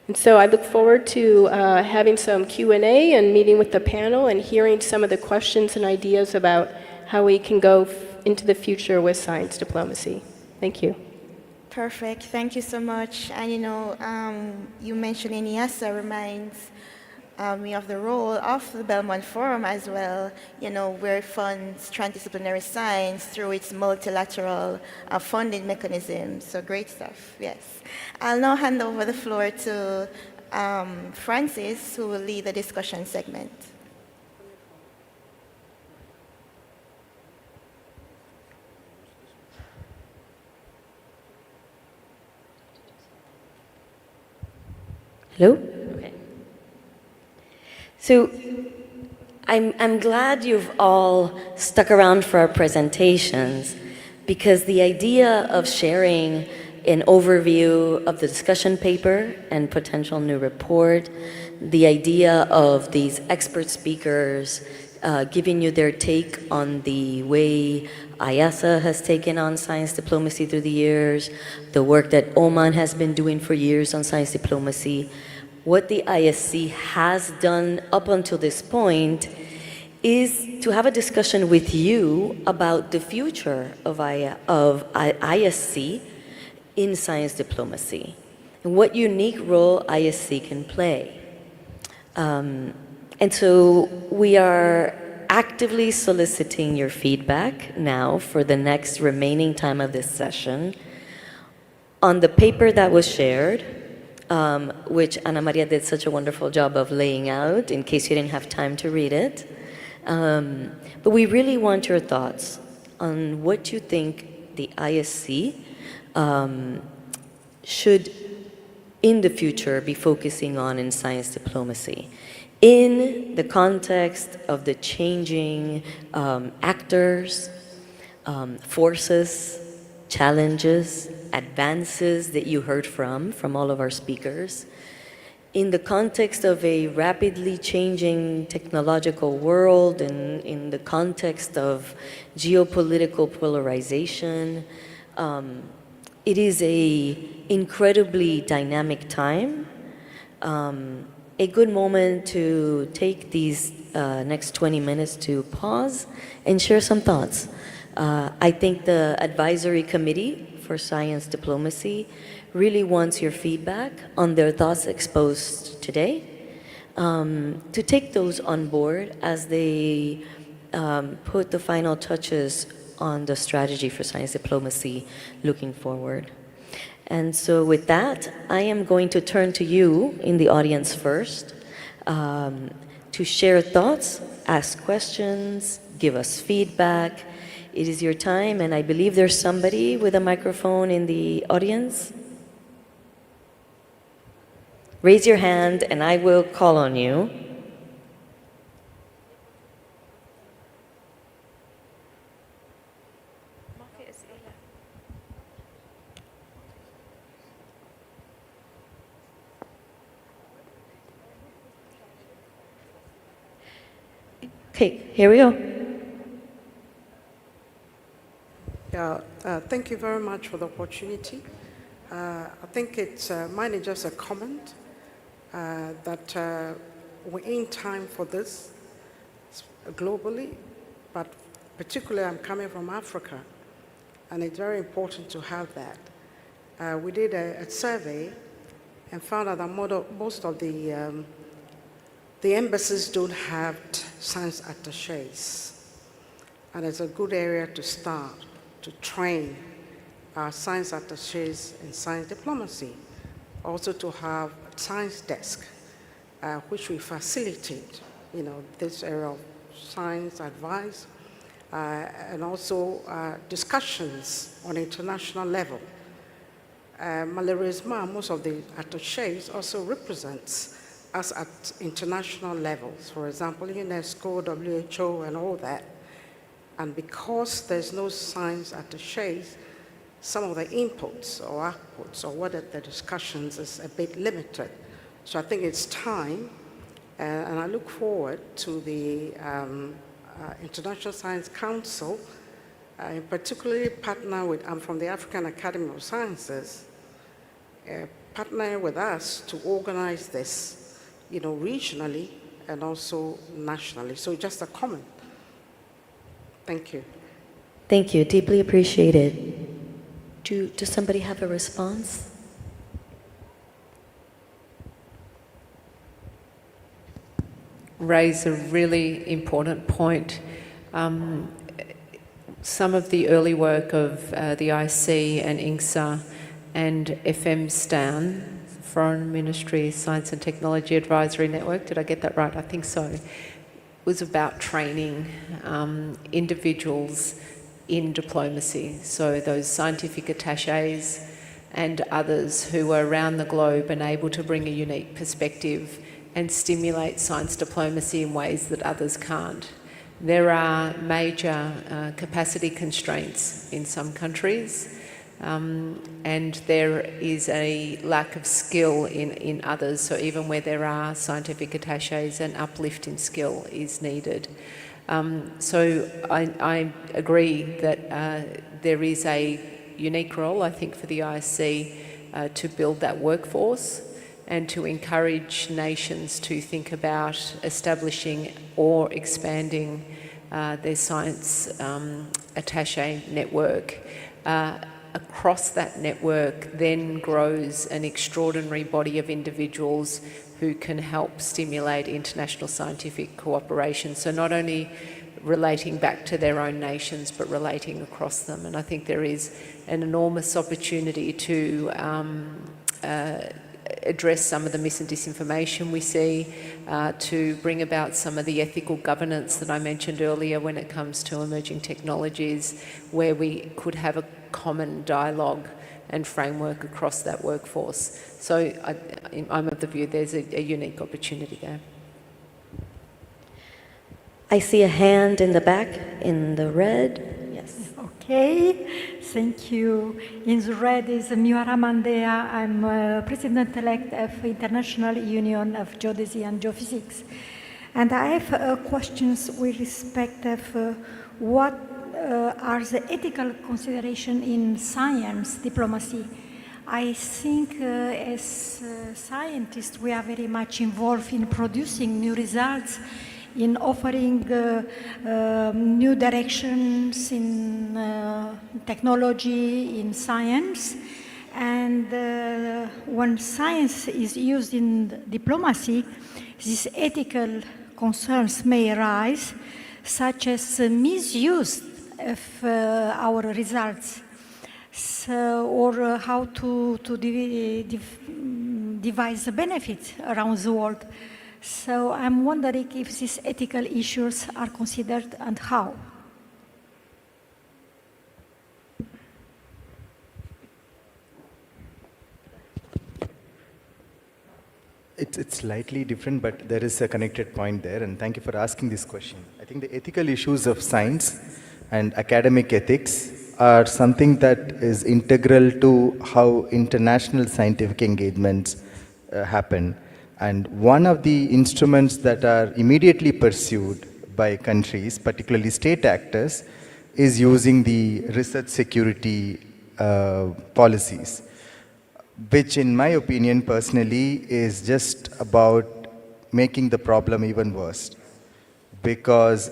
And so I look forward to having some Q&A and meeting with the panel and hearing some of the questions and ideas about how we can go into the future with science diplomacy. Thank you. Perfect. Thank you so much. And you mentioning IASA reminds me of the role of the Belmont Forum as well, where it funds transdisciplinary science through its multilateral funding mechanism. So great stuff, yes. I'll now hand over the floor to Francis, who will lead the discussion segment. Hello? Okay. So I'm glad you've all stuck around for our presentations, because the idea of sharing an overview of the discussion paper and potential new report, the idea of these expert speakers giving you their take on the way IASA has taken on science diplomacy through the years, the work that Oman has been doing for years on science diplomacy. What the ISC has done up until this point is to have a discussion with you about the future of ISC in science diplomacy and what unique role ISC can play. And so we are actively soliciting your feedback now for the next remaining time of this session on the paper that was shared, which Ana Maria did such a wonderful job of laying out in case you didn't have time to read it. But we really want your thoughts on what you think the ISC should, in the future, be focusing on in science diplomacy, in the context of the changing actors, forces, challenges, advances that you heard from all of our speakers, in the context of a rapidly changing technological world, and in the context of geopolitical polarization. It is an incredibly dynamic time, a good moment to take these next 20 minutes to pause and share some thoughts. I think the Advisory Committee for Science Diplomacy really wants your feedback on their thoughts exposed today, to take those on board as they put the final touches on the strategy for science diplomacy looking forward. And so with that, I am going to turn to you in the audience first to share thoughts, ask questions, give us feedback. It is your time, and I believe there's somebody with a microphone in the audience. raise your hand and I will call on you. Okay, here we go. Yeah, thank you very much for the opportunity. I think it's mine is just a comment that we're in time for this globally, but particularly I'm coming from Africa, and it's very important to have that. We did a survey and found out that most of the embassies don't have science attaches, and it's a good area to start to train our science attaches in science diplomacy. Also to have a science desk, which we facilitate, this area of science advice, and also discussions on international level. Malheureusement, most of the attaches also represents us at international levels, for example, UNESCO, WHO, and all that. And because there's no science attaches, some of the inputs or outputs or what the discussions is a bit limited. So I think it's time, and I look forward to the International Science Council, particularly partner with, I'm from the African Academy of Sciences, partner with us to organize this, regionally and also nationally. So just a comment. Thank you. Thank you, deeply appreciated. Does somebody have a response? Raise a really important point. Some of the early work of the IC and INCSA and FM STAN, Foreign Ministry Science and Technology Advisory Network, did I get that right? I think so, was about training individuals in diplomacy. So those scientific attaches and others who are around the globe and able to bring a unique perspective and stimulate science diplomacy in ways that others can't. There are major capacity constraints in some countries, and there is a lack of skill in others. So even where there are scientific attaches, an uplift in skill is needed. So I agree that there is a unique role, I think, for the ISC to build that workforce and to encourage nations to think about establishing or expanding their science attaché network. Across that network then grows an extraordinary body of individuals who can help stimulate international scientific cooperation. So not only relating back to their own nations, but relating across them. And I think there is an enormous opportunity to address some of the mis and disinformation we see, to bring about some of the ethical governance that I mentioned earlier when it comes to emerging technologies, where we could have a common dialogue and framework across that workforce. So I'm of the view there's a unique opportunity there. I see a hand in the back, in the red. Yes. Okay, thank you. In the red is Miwara Mandea. I'm President-elect of International Union of Geodesy and Geophysics. And I have questions with respect of what are the ethical considerations in science diplomacy. I think as scientists, we are very much involved in producing new results, in offering new directions in technology, in science. And when science is used in diplomacy, these ethical concerns may arise, such as misuse of our results, or how to devise the benefits around the world. So I'm wondering if these ethical issues are considered and how. It's slightly different, but there is a connected point there, and thank you for asking this question. I think the ethical issues of science and academic ethics are something that is integral to how international scientific engagements happen. And one of the instruments that are immediately pursued by countries, particularly state actors, is using the research security policies, which in my opinion personally is just about making the problem even worse. Because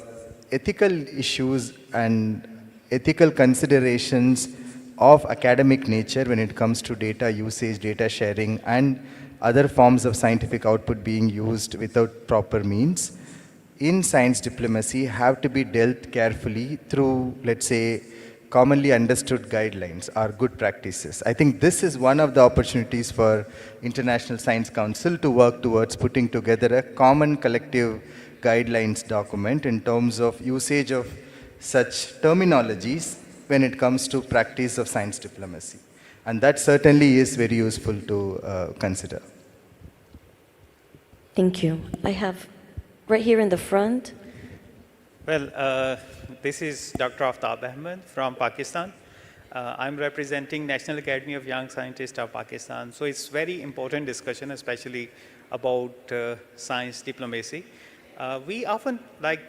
ethical issues and ethical considerations of academic nature when it comes to data usage, data sharing, and other forms of scientific output being used without proper means in science diplomacy have to be dealt carefully through, let's say, commonly understood guidelines or good practices. I think this is one of the opportunities for International Science Council to work towards putting together a common collective guidelines document in terms of usage of such terminologies when it comes to practice of science diplomacy. And that certainly is very useful to consider. Thank you. I have right here in the front. Well, this is Dr. Aftab Ahmed from Pakistan. I'm representing National Academy of Young Scientists of Pakistan. So it's very important discussion, especially about science diplomacy. We often like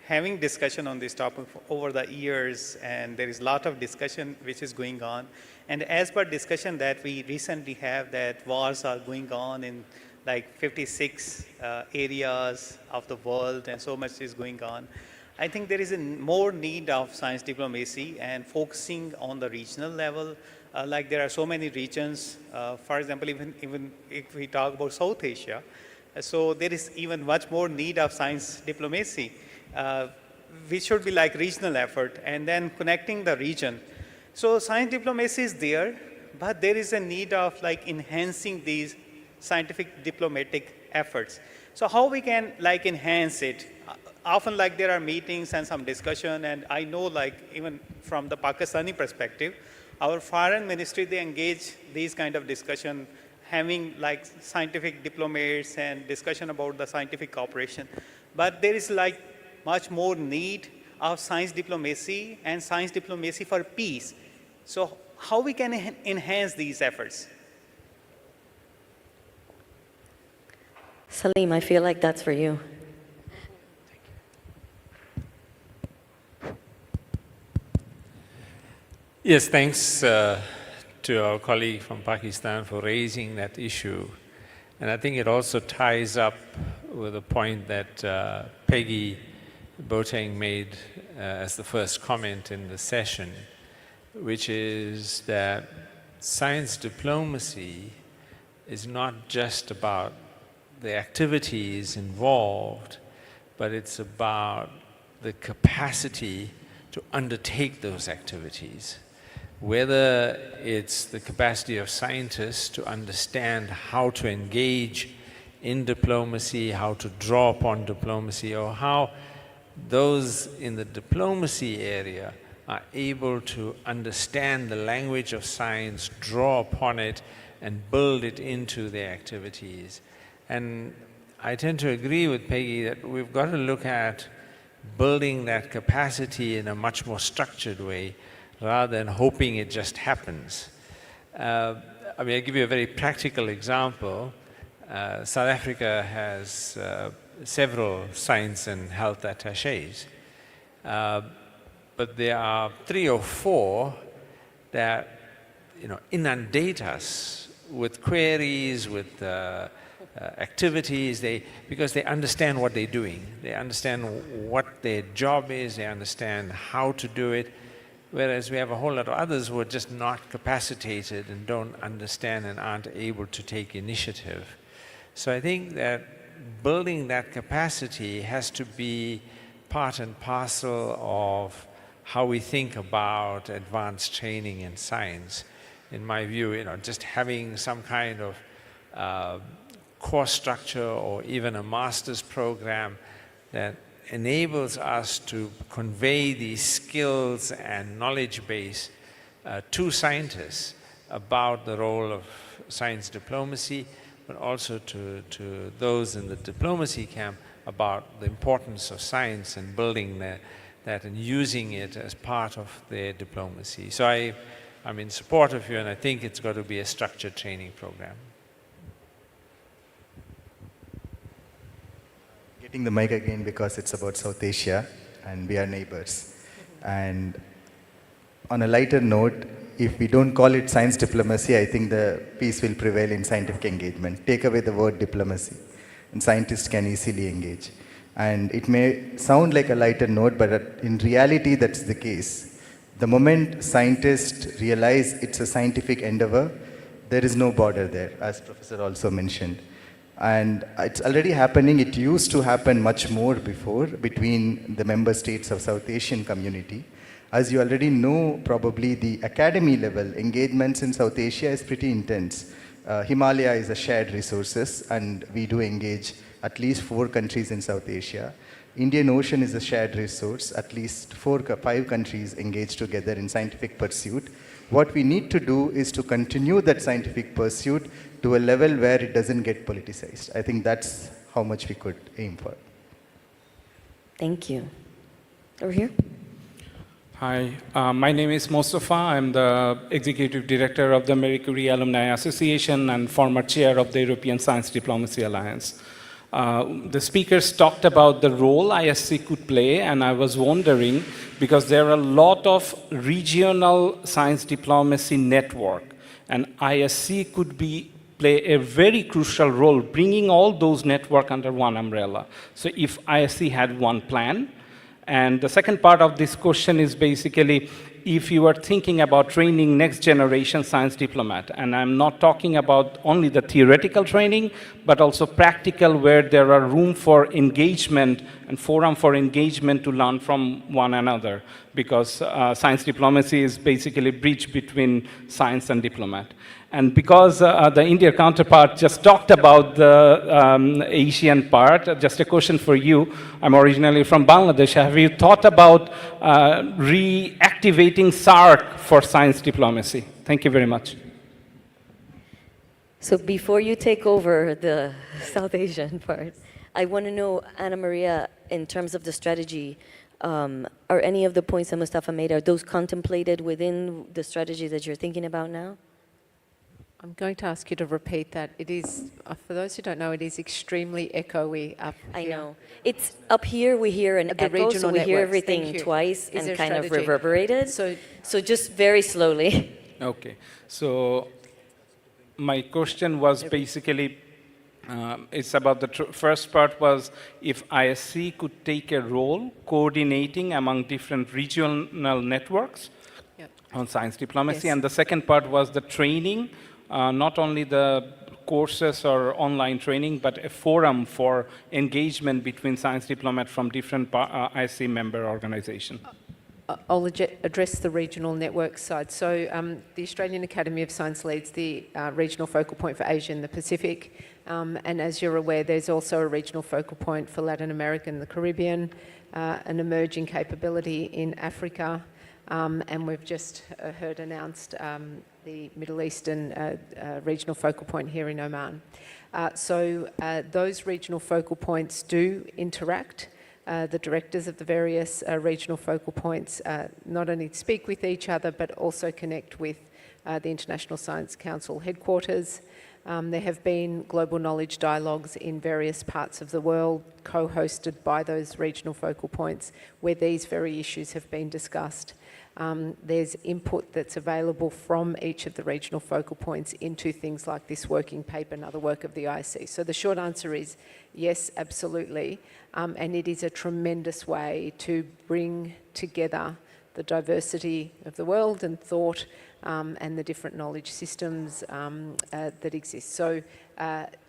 having discussion on this topic over the years, and there is a lot of discussion which is going on. And as per discussion that we recently have, that wars are going on in like 56 areas of the world, and so much is going on. I think there is a more need of science diplomacy and focusing on the regional level. Like there are so many regions, for example, even if we talk about South Asia, so there is even much more need of science diplomacy. We should be like regional effort and then connecting the region. So science diplomacy is there, but there is a need of like enhancing these scientific diplomatic efforts. So how we can like enhance it? Often like there are meetings and some discussion, and I know like even from the Pakistani perspective, our foreign ministry, they engage these kind of discussion, having like scientific diplomats and discussion about the scientific cooperation. But there is like much more need of science diplomacy and science diplomacy for peace. So how we can enhance these efforts? Salim, I feel like that's for you. Yes, thanks to our colleague from Pakistan for raising that issue. And I think it also ties up with a point that Peggy Boateng made as the first comment in the session, which is that science diplomacy is not just about the activities involved, but it's about the capacity to undertake those activities. Whether it's the capacity of scientists to understand how to engage in diplomacy, how to draw upon diplomacy, or how those in the diplomacy area are able to understand the language of science, draw upon it, and build it into their activities. And I tend to agree with Peggy that we've got to look at building that capacity in a much more structured way, rather than hoping it just happens. I'll give you a very practical example. South Africa has several science and health attachés, but there are 3 or 4 that inundate us with queries, with activities, because they understand what they're doing. They understand what their job is, they understand how to do it, whereas we have a whole lot of others who are just not capacitated and don't understand and aren't able to take initiative. So I think that building that capacity has to be part and parcel of how we think about advanced training in science. In my view, just having some kind of course structure or even a master's program that enables us to convey these skills and knowledge base to scientists about the role of science diplomacy, but also to those in the diplomacy camp about the importance of science and building that and using it as part of their diplomacy. So I'm in support of you, and I think it's got to be a structured training program. Getting the mic again because it's about South Asia and we are neighbors. And on a lighter note, if we don't call it science diplomacy, I think the peace will prevail in scientific engagement. Take away the word diplomacy, and scientists can easily engage. And it may sound like a lighter note, but in reality, that's the case. The moment scientists realize it's a scientific endeavor, there is no border there, as Professor also mentioned. And it's already happening. It used to happen much more before between the member states of South Asian community. As you already know, probably the academy level engagements in South Asia is pretty intense. Himalaya is a shared resources, and we do engage at least 4 countries in South Asia. Indian Ocean is a shared resource. At least 5 countries engage together in scientific pursuit. What we need to do is to continue that scientific pursuit to a level where it doesn't get politicized. I think that's how much we could aim for. Thank you. Over here. Hi, my name is Mostafa. I'm the Executive Director of the Marie Curie Alumni Association and former Chair of the European Science Diplomacy Alliance. The speakers talked about the role ISC could play, and I was wondering, because there are a lot of regional science diplomacy network, and ISC could play a very crucial role, bringing all those networks under one umbrella. So if ISC had one plan, and the second part of this question is basically, if you are thinking about training next generation science diplomat, and I'm not talking about only the theoretical training, but also practical, where there are room for engagement and forum for engagement to learn from one another, because science diplomacy is basically a bridge between science and diplomat. And because the India counterpart just talked about the Asian part, just a question for you. I'm originally from Bangladesh. Have you thought about reactivating SAARC for science diplomacy? Thank you very much. So before you take over the South Asian part, I want to know, Anna Maria, in terms of the strategy, are any of the points that Mustafa made, are those contemplated within the strategy that you're thinking about now? I'm going to ask you to repeat that. It is, for those who don't know, it is extremely echoey up here. I know. It's up here, we hear an echo, so we hear everything twice and kind of reverberated. So just very slowly. Okay. So my question was basically, it's about the first part was if ISC could take a role coordinating among different regional networks on science diplomacy. Yes. And the second part was the training, not only the courses or online training, but a forum for engagement between science diplomats from different ISC member organizations. I'll address the regional network side. So the Australian Academy of Science leads the regional focal point for Asia and the Pacific. And as you're aware, there's also a regional focal point for Latin America and the Caribbean, an emerging capability in Africa, and we've just heard announced the Middle Eastern regional focal point here in Oman. So those regional focal points do interact. The directors of the various regional focal points not only speak with each other, but also connect with the International Science Council headquarters. There have been global knowledge dialogues in various parts of the world, co-hosted by those regional focal points, where these very issues have been discussed. There's input that's available from each of the regional focal points into things like this working paper and other work of the ISC. So the short answer is yes, absolutely. And it is a tremendous way to bring together the diversity of the world and thought and the different knowledge systems that exist. So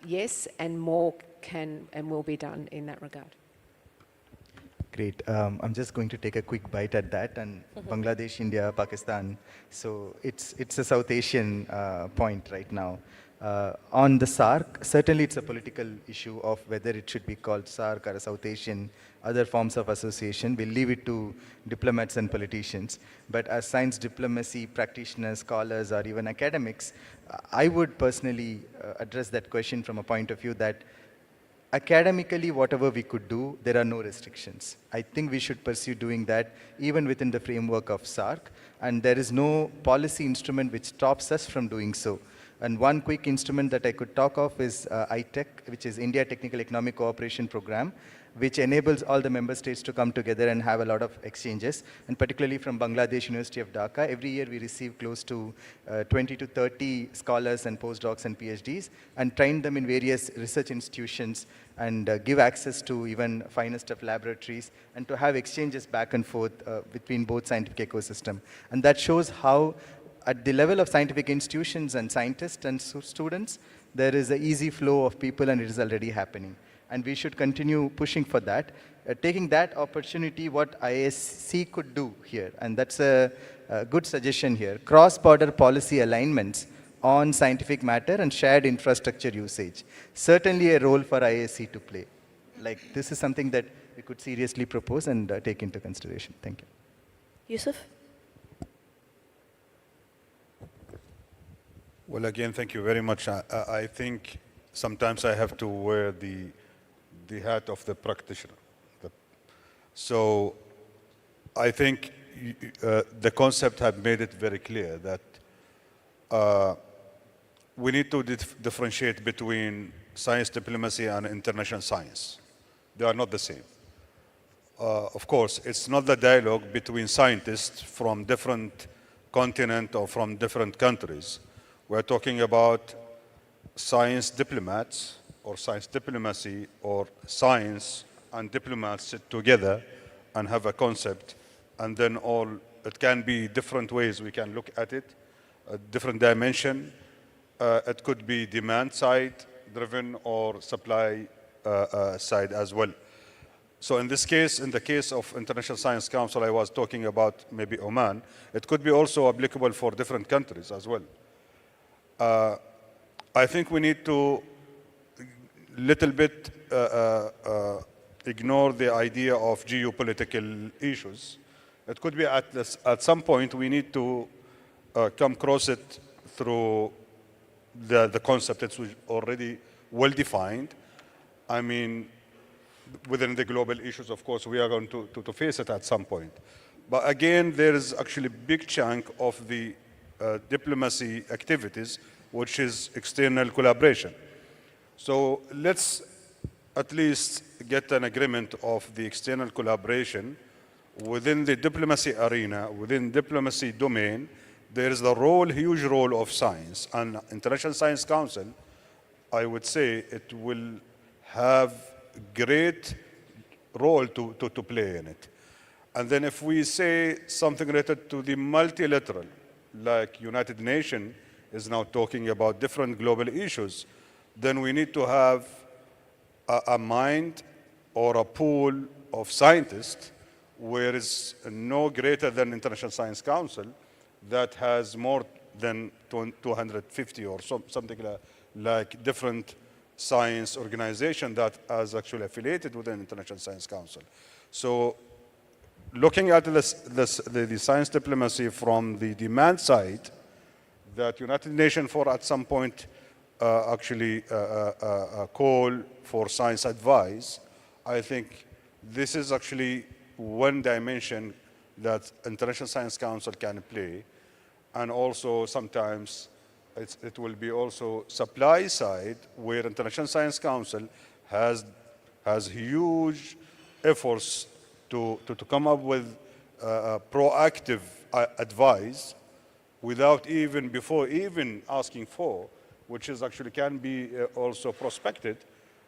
yes, and more can and will be done in that regard. Great. I'm just going to take a quick bite at that. And Bangladesh, India, Pakistan. So it's a South Asian point right now. On the SARC, certainly it's a political issue of whether it should be called SARC or a South Asian, other forms of association. We'll leave it to diplomats and politicians. But as science diplomacy practitioners, scholars, or even academics, I would personally address that question from a point of view that academically, whatever we could do, there are no restrictions. I think we should pursue doing that even within the framework of SARC, and there is no policy instrument which stops us from doing so. And one quick instrument that I could talk of is ITEC, which is India Technical Economic Cooperation Program, which enables all the member states to come together and have a lot of exchanges. And particularly from Bangladesh University of Dhaka, every year we receive close to 20 to 30 scholars and postdocs and PhDs and train them in various research institutions and give access to even finest of laboratories and to have exchanges back and forth between both scientific ecosystem. And that shows how at the level of scientific institutions and scientists and students, there is an easy flow of people and it is already happening. And we should continue pushing for that. Taking that opportunity, what ISC could do here, and that's a good suggestion here, cross-border policy alignments on scientific matter and shared infrastructure usage. Certainly a role for ISC to play. Like this is something that we could seriously propose and take into consideration. Thank you. Yusuf? Well, again, thank you very much. I think sometimes I have to wear the hat of the practitioner. So I think the concept have made it very clear that we need to differentiate between science diplomacy and international science. They are not the same. Of course, it's not the dialogue between scientists from different continents or from different countries. We're talking about science diplomats or science diplomacy or science and diplomats sit together and have a concept, and then it can be different ways we can look at it, a different dimension. It could be demand side driven or supply side as well. So in this case, in the case of International Science Council, I was talking about maybe Oman, it could be also applicable for different countries as well. I think we need to little bit ignore the idea of geopolitical issues. It could be at some point we need to come across it through the concept that's already well defined. I mean, within the global issues, of course, we are going to face it at some point. But again, there is actually a big chunk of the diplomacy activities, which is external collaboration. So let's at least get an agreement of the external collaboration within the diplomacy arena, within diplomacy domain. There is the huge role of science, and International Science Council, I would say it will have great role to play in it. And then if we say something related to the multilateral, like United Nations is now talking about different global issues, then we need to have a mind or a pool of scientists where is no greater than International Science Council that has more than 250 or something like different science organization that is actually affiliated with the International Science Council. So looking at the science diplomacy from the demand side, that United Nations for at some point actually a call for science advice, I think this is actually one dimension that International Science Council can play. And also sometimes it will be also supply side, where International Science Council has huge efforts to come up with proactive advice without before even asking for, which is actually can be also prospected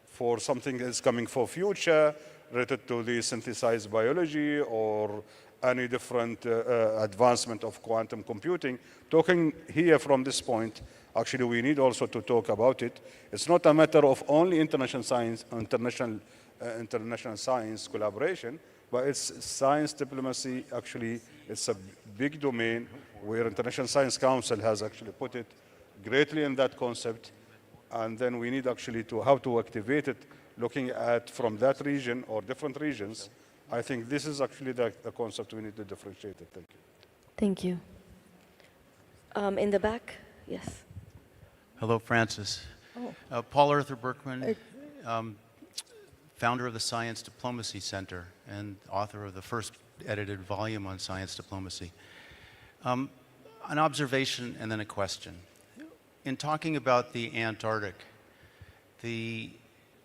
for something that's coming for future related to the synthesized biology or any different advancement of quantum computing. Talking here from this point, actually we need also to talk about it. It's not a matter of only international science collaboration, but it's science diplomacy. Actually, it's a big domain where International Science Council has actually put it greatly in that concept. and then we need actually to how to activate it, looking at from that region or different regions. I think this is actually the concept we need to differentiate it. Thank you. Thank you. In the back, yes. Hello, Francis. Paul Arthur Berkman, founder of the Science Diplomacy Center and author of the first edited volume on science diplomacy. An observation and then a question. In talking about the Antarctic, the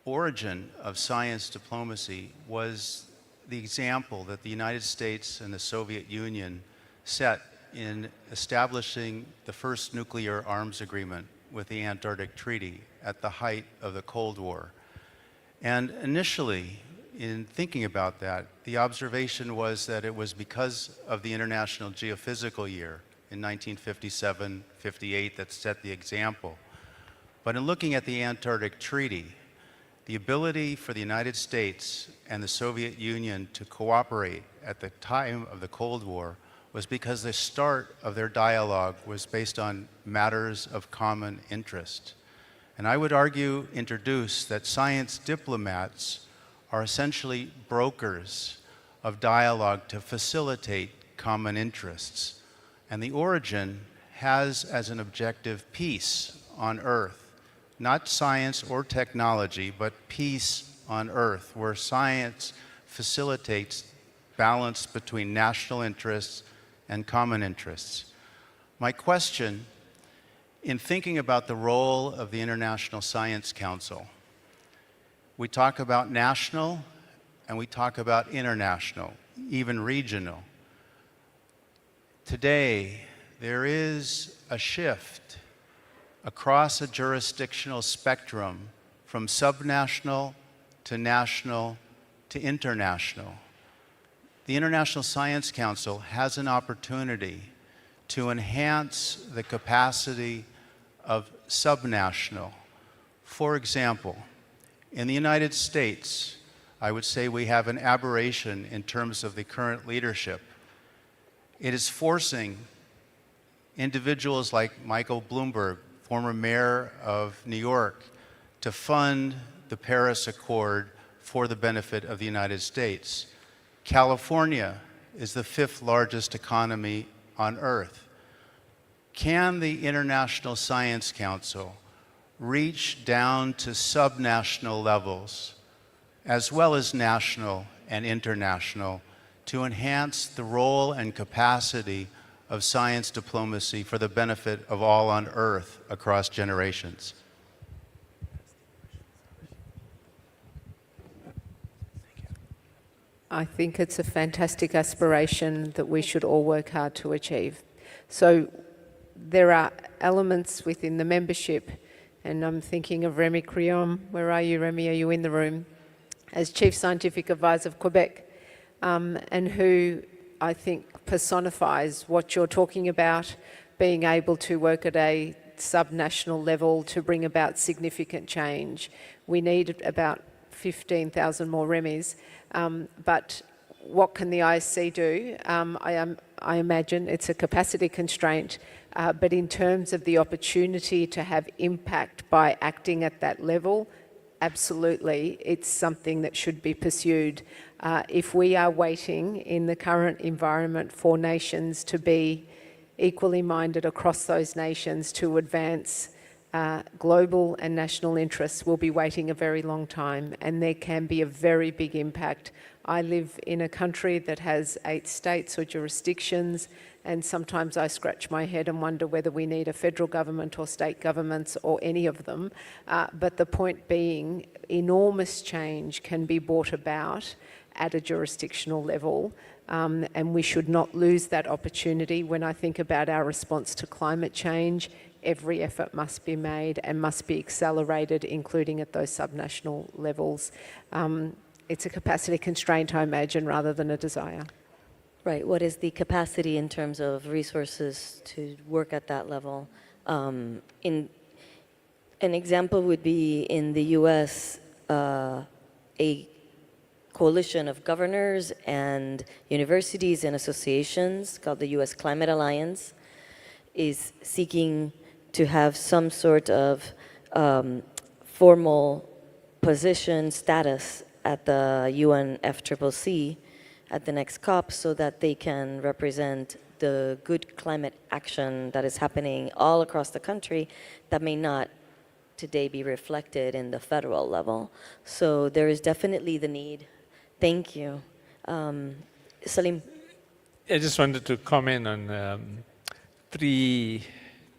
origin of science diplomacy was the example that the United States and the Soviet Union set in establishing the first nuclear arms agreement with the Antarctic Treaty at the height of the Cold War. And initially, in thinking about that, the observation was that it was because of the International Geophysical Year in 1957-58 that set the example. But in looking at the Antarctic Treaty, the ability for the United States and the Soviet Union to cooperate at the time of the Cold War was because the start of their dialogue was based on matters of common interest. And I would introduce that science diplomats are essentially brokers of dialogue to facilitate common interests. And the origin has as an objective peace on Earth, not science or technology, but peace on Earth, where science facilitates balance between national interests and common interests. My question, in thinking about the role of the International Science Council, we talk about national and we talk about international, even regional. Today, there is a shift across a jurisdictional spectrum from subnational to national to international. The International Science Council has an opportunity to enhance the capacity of subnational. For example, in the United States, I would say we have an aberration in terms of the current leadership. It is forcing individuals like Michael Bloomberg, former mayor of New York, to fund the Paris Accord for the benefit of the United States. California is the 5th largest economy on Earth. Can the International Science Council reach down to subnational levels, as well as national and international, to enhance the role and capacity of science diplomacy for the benefit of all on Earth across generations? I think it's a fantastic aspiration that we should all work hard to achieve. So there are elements within the membership, and I'm thinking of Remy Crillon. Where are you, Remy? Are you in the room? As Chief Scientific Advisor of Quebec, and who I think personifies what you're talking about, being able to work at a subnational level to bring about significant change. We need about 15,000 more Remys, but what can the ISC do? I imagine it's a capacity constraint, but in terms of the opportunity to have impact by acting at that level, absolutely, it's something that should be pursued. If we are waiting in the current environment for nations to be equally minded across those nations to advance global and national interests, we'll be waiting a very long time, and there can be a very big impact. I live in a country that has 8 states or jurisdictions, and sometimes I scratch my head and wonder whether we need a federal government or state governments or any of them. But the point being, enormous change can be brought about at a jurisdictional level, and we should not lose that opportunity. When I think about our response to climate change, every effort must be made and must be accelerated, including at those subnational levels. It's a capacity constraint, I imagine, rather than a desire. Right. What is the capacity in terms of resources to work at that level? An example would be in the U.S., a coalition of governors and universities and associations called the U.S. Climate Alliance is seeking to have some sort of formal position status at the UNFCCC at the next COP so that they can represent the good climate action that is happening all across the country that may not today be reflected in the federal level. So there is definitely the need. Thank you. Salim. I just wanted to comment on 3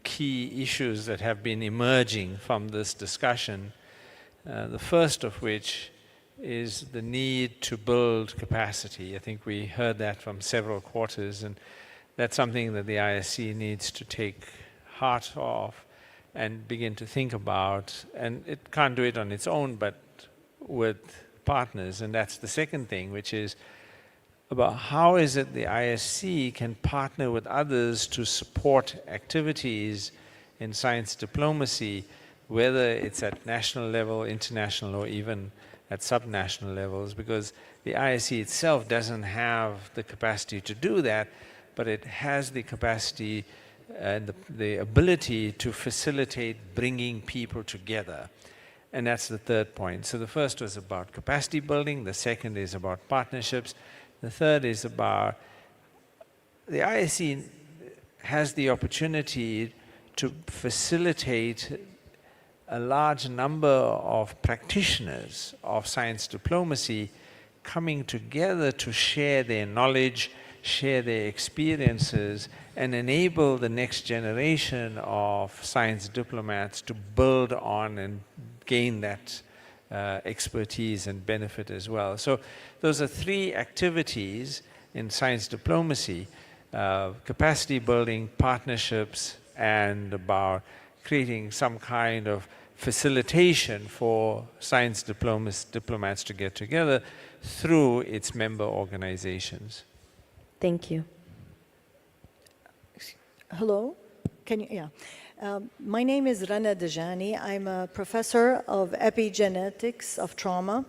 key issues that have been emerging from this discussion. The first of which is the need to build capacity. I think we heard that from several quarters, and that's something that the ISC needs to take heart of and begin to think about. And it can't do it on its own, but with partners. And that's the second thing, which is about how is it the ISC can partner with others to support activities in science diplomacy, whether it's at national level, international, or even at subnational levels, because the ISC itself doesn't have the capacity to do that, but it has the capacity and the ability to facilitate bringing people together. And that's the third point. So the first was about capacity building, the second is about partnerships, the third is about the ISC has the opportunity to facilitate a large number of practitioners of science diplomacy coming together to share their knowledge, share their experiences, and enable the next generation of science diplomats to build on and gain that expertise and benefit as well. So those are 3 activities in science diplomacy: capacity building, partnerships, and about creating some kind of facilitation for science diplomats to get together through its member organizations. Thank you. Hello, can you, yeah. My name is Rana Dajani. I'm a professor of epigenetics of trauma.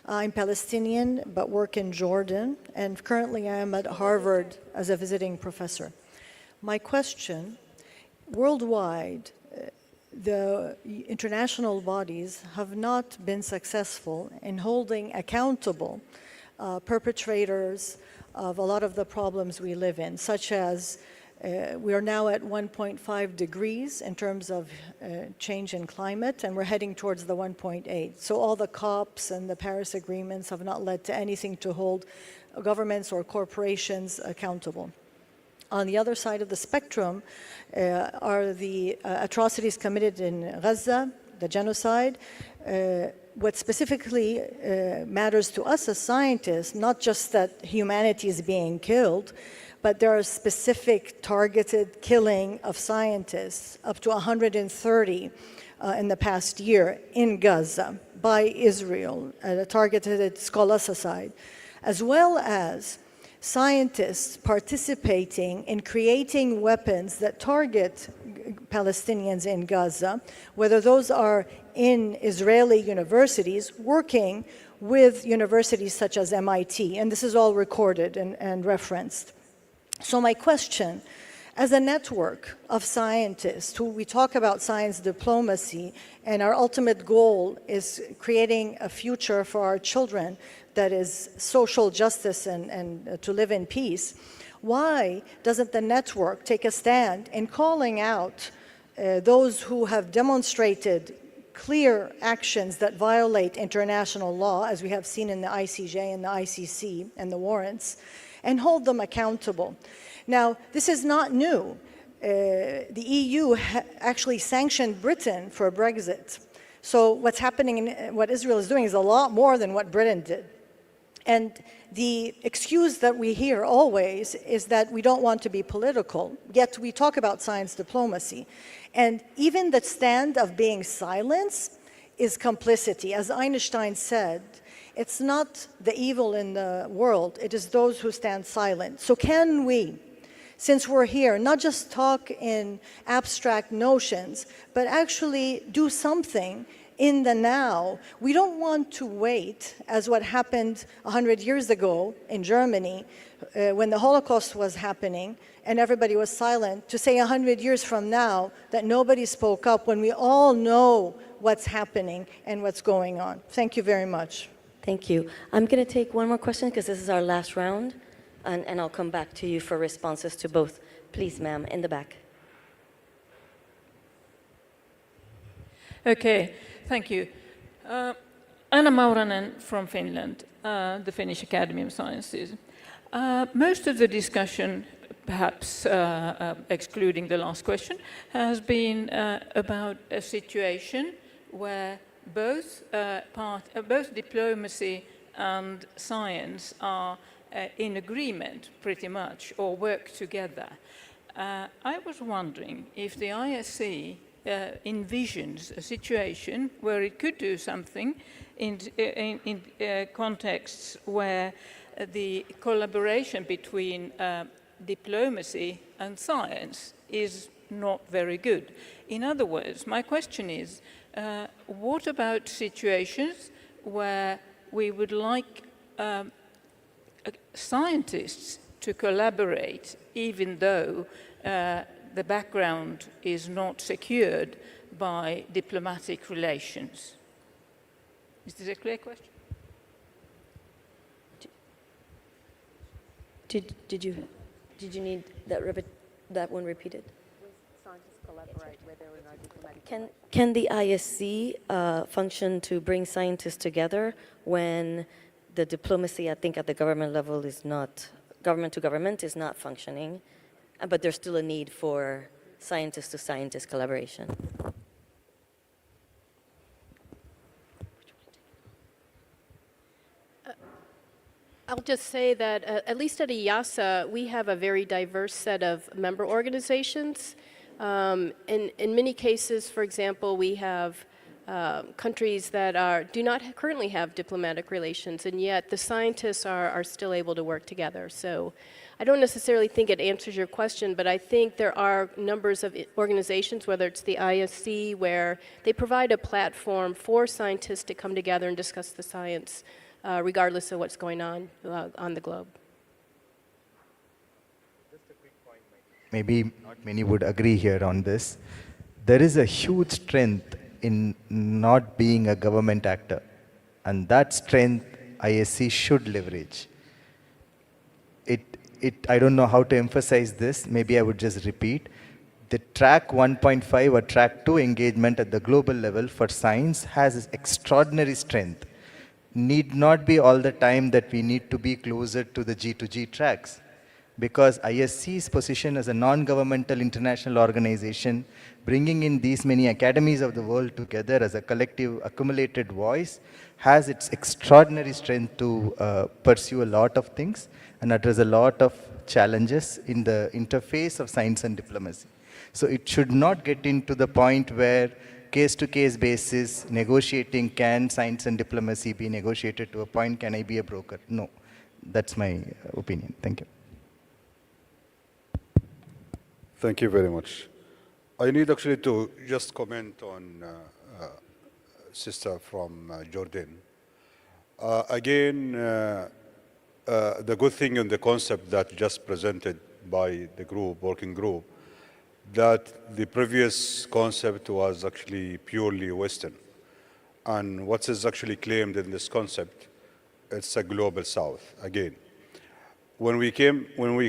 I'm Palestinian, but work in Jordan, and currently I am at Harvard as a visiting professor. My question, worldwide, the international bodies have not been successful in holding accountable perpetrators of a lot of the problems we live in, such as we are now at 1.5 degrees in terms of change in climate, and we're heading towards the 1.8. So all the COPs and the Paris agreements have not led to anything to hold governments or corporations accountable. On the other side of the spectrum are the atrocities committed in Gaza, the genocide. What specifically matters to us as scientists, not just that humanity is being killed, but there are specific targeted killing of scientists, up to 130 in the past year in Gaza by Israel, targeted at scholasticide, as well as scientists participating in creating weapons that target Palestinians in Gaza, whether those are in Israeli universities working with universities such as MIT, and this is all recorded and referenced. So my question, as a network of scientists who we talk about science diplomacy, and our ultimate goal is creating a future for our children that is social justice and to live in peace, why doesn't the network take a stand in calling out those who have demonstrated clear actions that violate international law, as we have seen in the ICJ and the ICC and the warrants, and hold them accountable? Now, this is not new. The EU actually sanctioned Britain for Brexit. So what's happening, what Israel is doing is a lot more than what Britain did. And the excuse that we hear always is that we don't want to be political, yet we talk about science diplomacy. And even the stand of being silent is complicity. As Einstein said, it's not the evil in the world, it is those who stand silent. So can we, since we're here, not just talk in abstract notions, but actually do something in the now. We don't want to wait, as what happened 100 years ago in Germany, when the Holocaust was happening and everybody was silent, to say 100 years from now that nobody spoke up when we all know what's happening and what's going on. Thank you very much. Thank you. I'm going to take one more question because this is our last round, and I'll come back to you for responses to both. Please, ma'am, in the back. Okay, thank you. Anna Mauranen from Finland, the Finnish Academy of Sciences. Most of the discussion, perhaps excluding the last question, has been about a situation where both diplomacy and science are in agreement, pretty much, or work together. I was wondering if the ISC envisions a situation where it could do something in contexts where the collaboration between diplomacy and science is not very good. In other words, my question is, what about situations where we would like scientists to collaborate even though the background is not secured by diplomatic relations? Is this a clear question? Did you need that one repeated? Scientists collaborate where there were no diplomatic. Can the ISC function to bring scientists together when the diplomacy, I think, at the government level is not, government to government is not functioning, but there's still a need for scientist to scientist collaboration? I'll just say that at least at IIASA, we have a very diverse set of member organizations. In many cases, for example, we have countries that do not currently have diplomatic relations, and yet the scientists are still able to work together. So I don't necessarily think it answers your question, but I think there are numbers of organizations, whether it's the ISC, where they provide a platform for scientists to come together and discuss the science, regardless of what's going on the globe. Maybe not many would agree here on this. There is a huge strength in not being a government actor, and that strength ISC should leverage. I don't know how to emphasize this, maybe I would just repeat. The track 1.5 or track 2 engagement at the global level for science has extraordinary strength. Need not be all the time that we need to be closer to the G2G tracks, because ISC's position as a non-governmental international organization, bringing in these many academies of the world together as a collective accumulated voice, has its extraordinary strength to pursue a lot of things and address a lot of challenges in the interface of science and diplomacy. So it should not get into the point where case-to-case basis, negotiating, can science and diplomacy be negotiated to a point, can I be a broker? No, that's my opinion. Thank you. Thank you very much. I need actually to just comment on sister from Jordan. Again, the good thing in the concept that just presented by the group, working group, that the previous concept was actually purely Western. And what is actually claimed in this concept, it's a global South, again. When we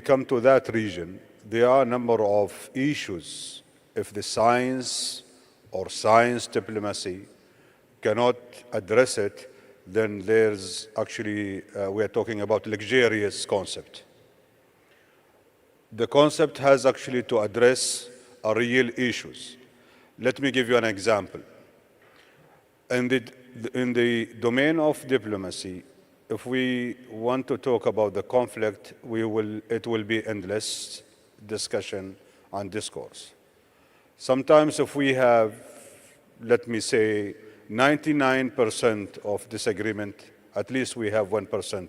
come to that region, there are a number of issues. If the science or science diplomacy cannot address it, then there's actually, we are talking about luxurious concept. The concept has actually to address real issues. Let me give you an example. In the domain of diplomacy, if we want to talk about the conflict, it will be endless discussion and discourse. Sometimes if we have, let me say, 99% of disagreement, at least we have 1%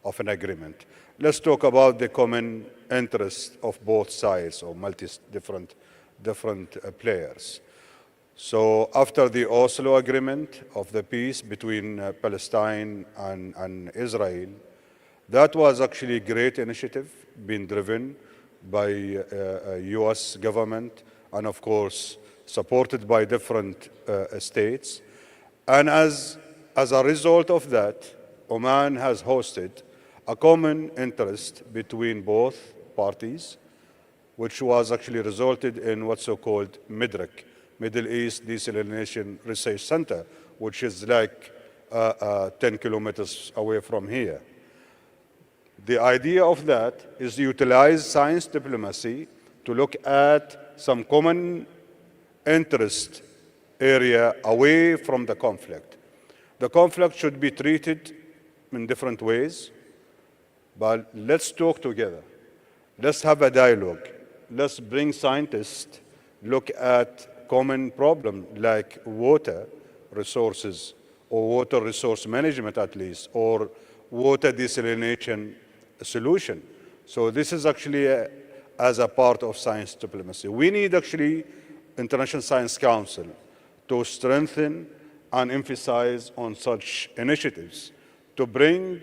of an agreement. Let's talk about the common interest of both sides or different players. So after the Oslo Agreement of the peace between Palestine and Israel, that was actually a great initiative being driven by US government and of course supported by different states. And as a result of that, Oman has hosted a common interest between both parties, which was actually resulted in what's so-called MIDRC, Middle East Desalination Research Center, which is like 10 kilometers away from here. The idea of that is to utilize science diplomacy to look at some common interest area away from the conflict. The conflict should be treated in different ways, but let's talk together. Let's have a dialogue. Let's bring scientists, look at common problems like water resources or water resource management at least, or water desalination solution. So this is actually as a part of science diplomacy. We need actually International Science Council to strengthen and emphasize on such initiatives to bring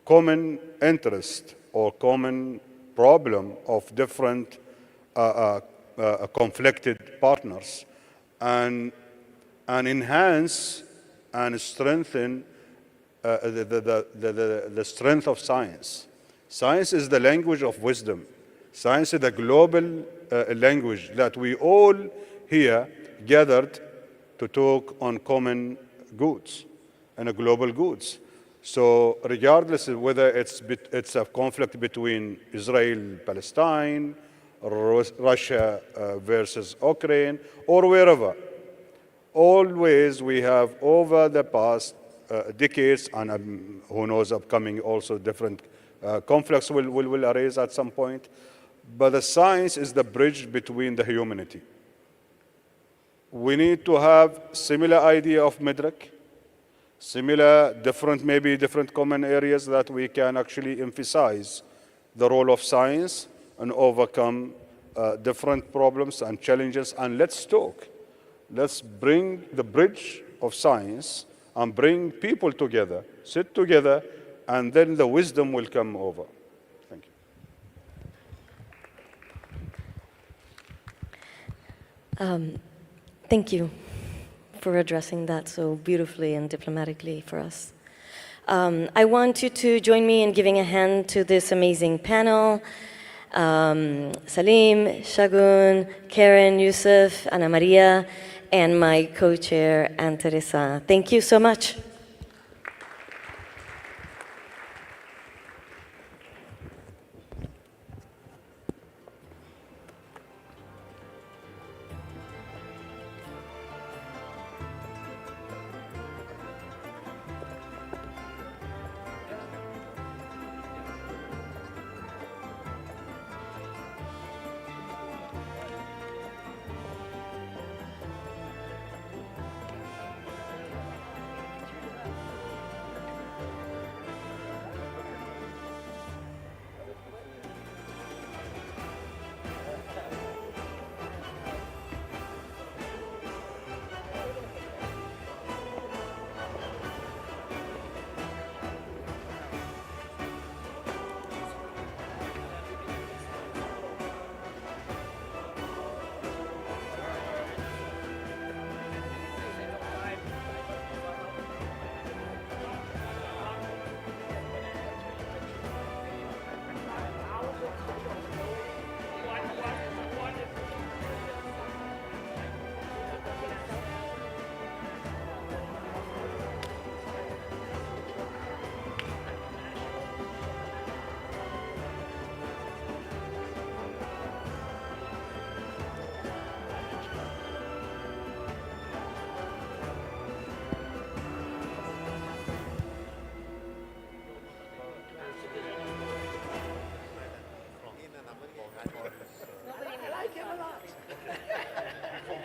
common interest or common problem of different conflicted partners and enhance and strengthen the strength of science. Science is the language of wisdom. Science is the global language that we all here gathered to talk on common goods and global goods. So regardless of whether it's a conflict between Israel, Palestine, Russia versus Ukraine, or wherever, always we have over the past decades, and who knows, upcoming also different conflicts will arise at some point. But the science is the bridge between the humanity. We need to have similar idea of MIDRC, similar, maybe different common areas that we can actually emphasize the role of science and overcome different problems and challenges. And let's talk. Let's bring the bridge of science and bring people together, sit together, and then the wisdom will come over. Thank you. Thank you for addressing that so beautifully and diplomatically for us. I want you to join me in giving a hand to this amazing panel. Salim, Shagun, Karen, Yusuf, Ana Maria, and my co-chair, Anne Teresa. Thank you so much.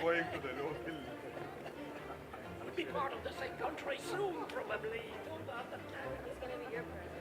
Going to the local. We'll be part of the same country soon, probably. He's going to be your president.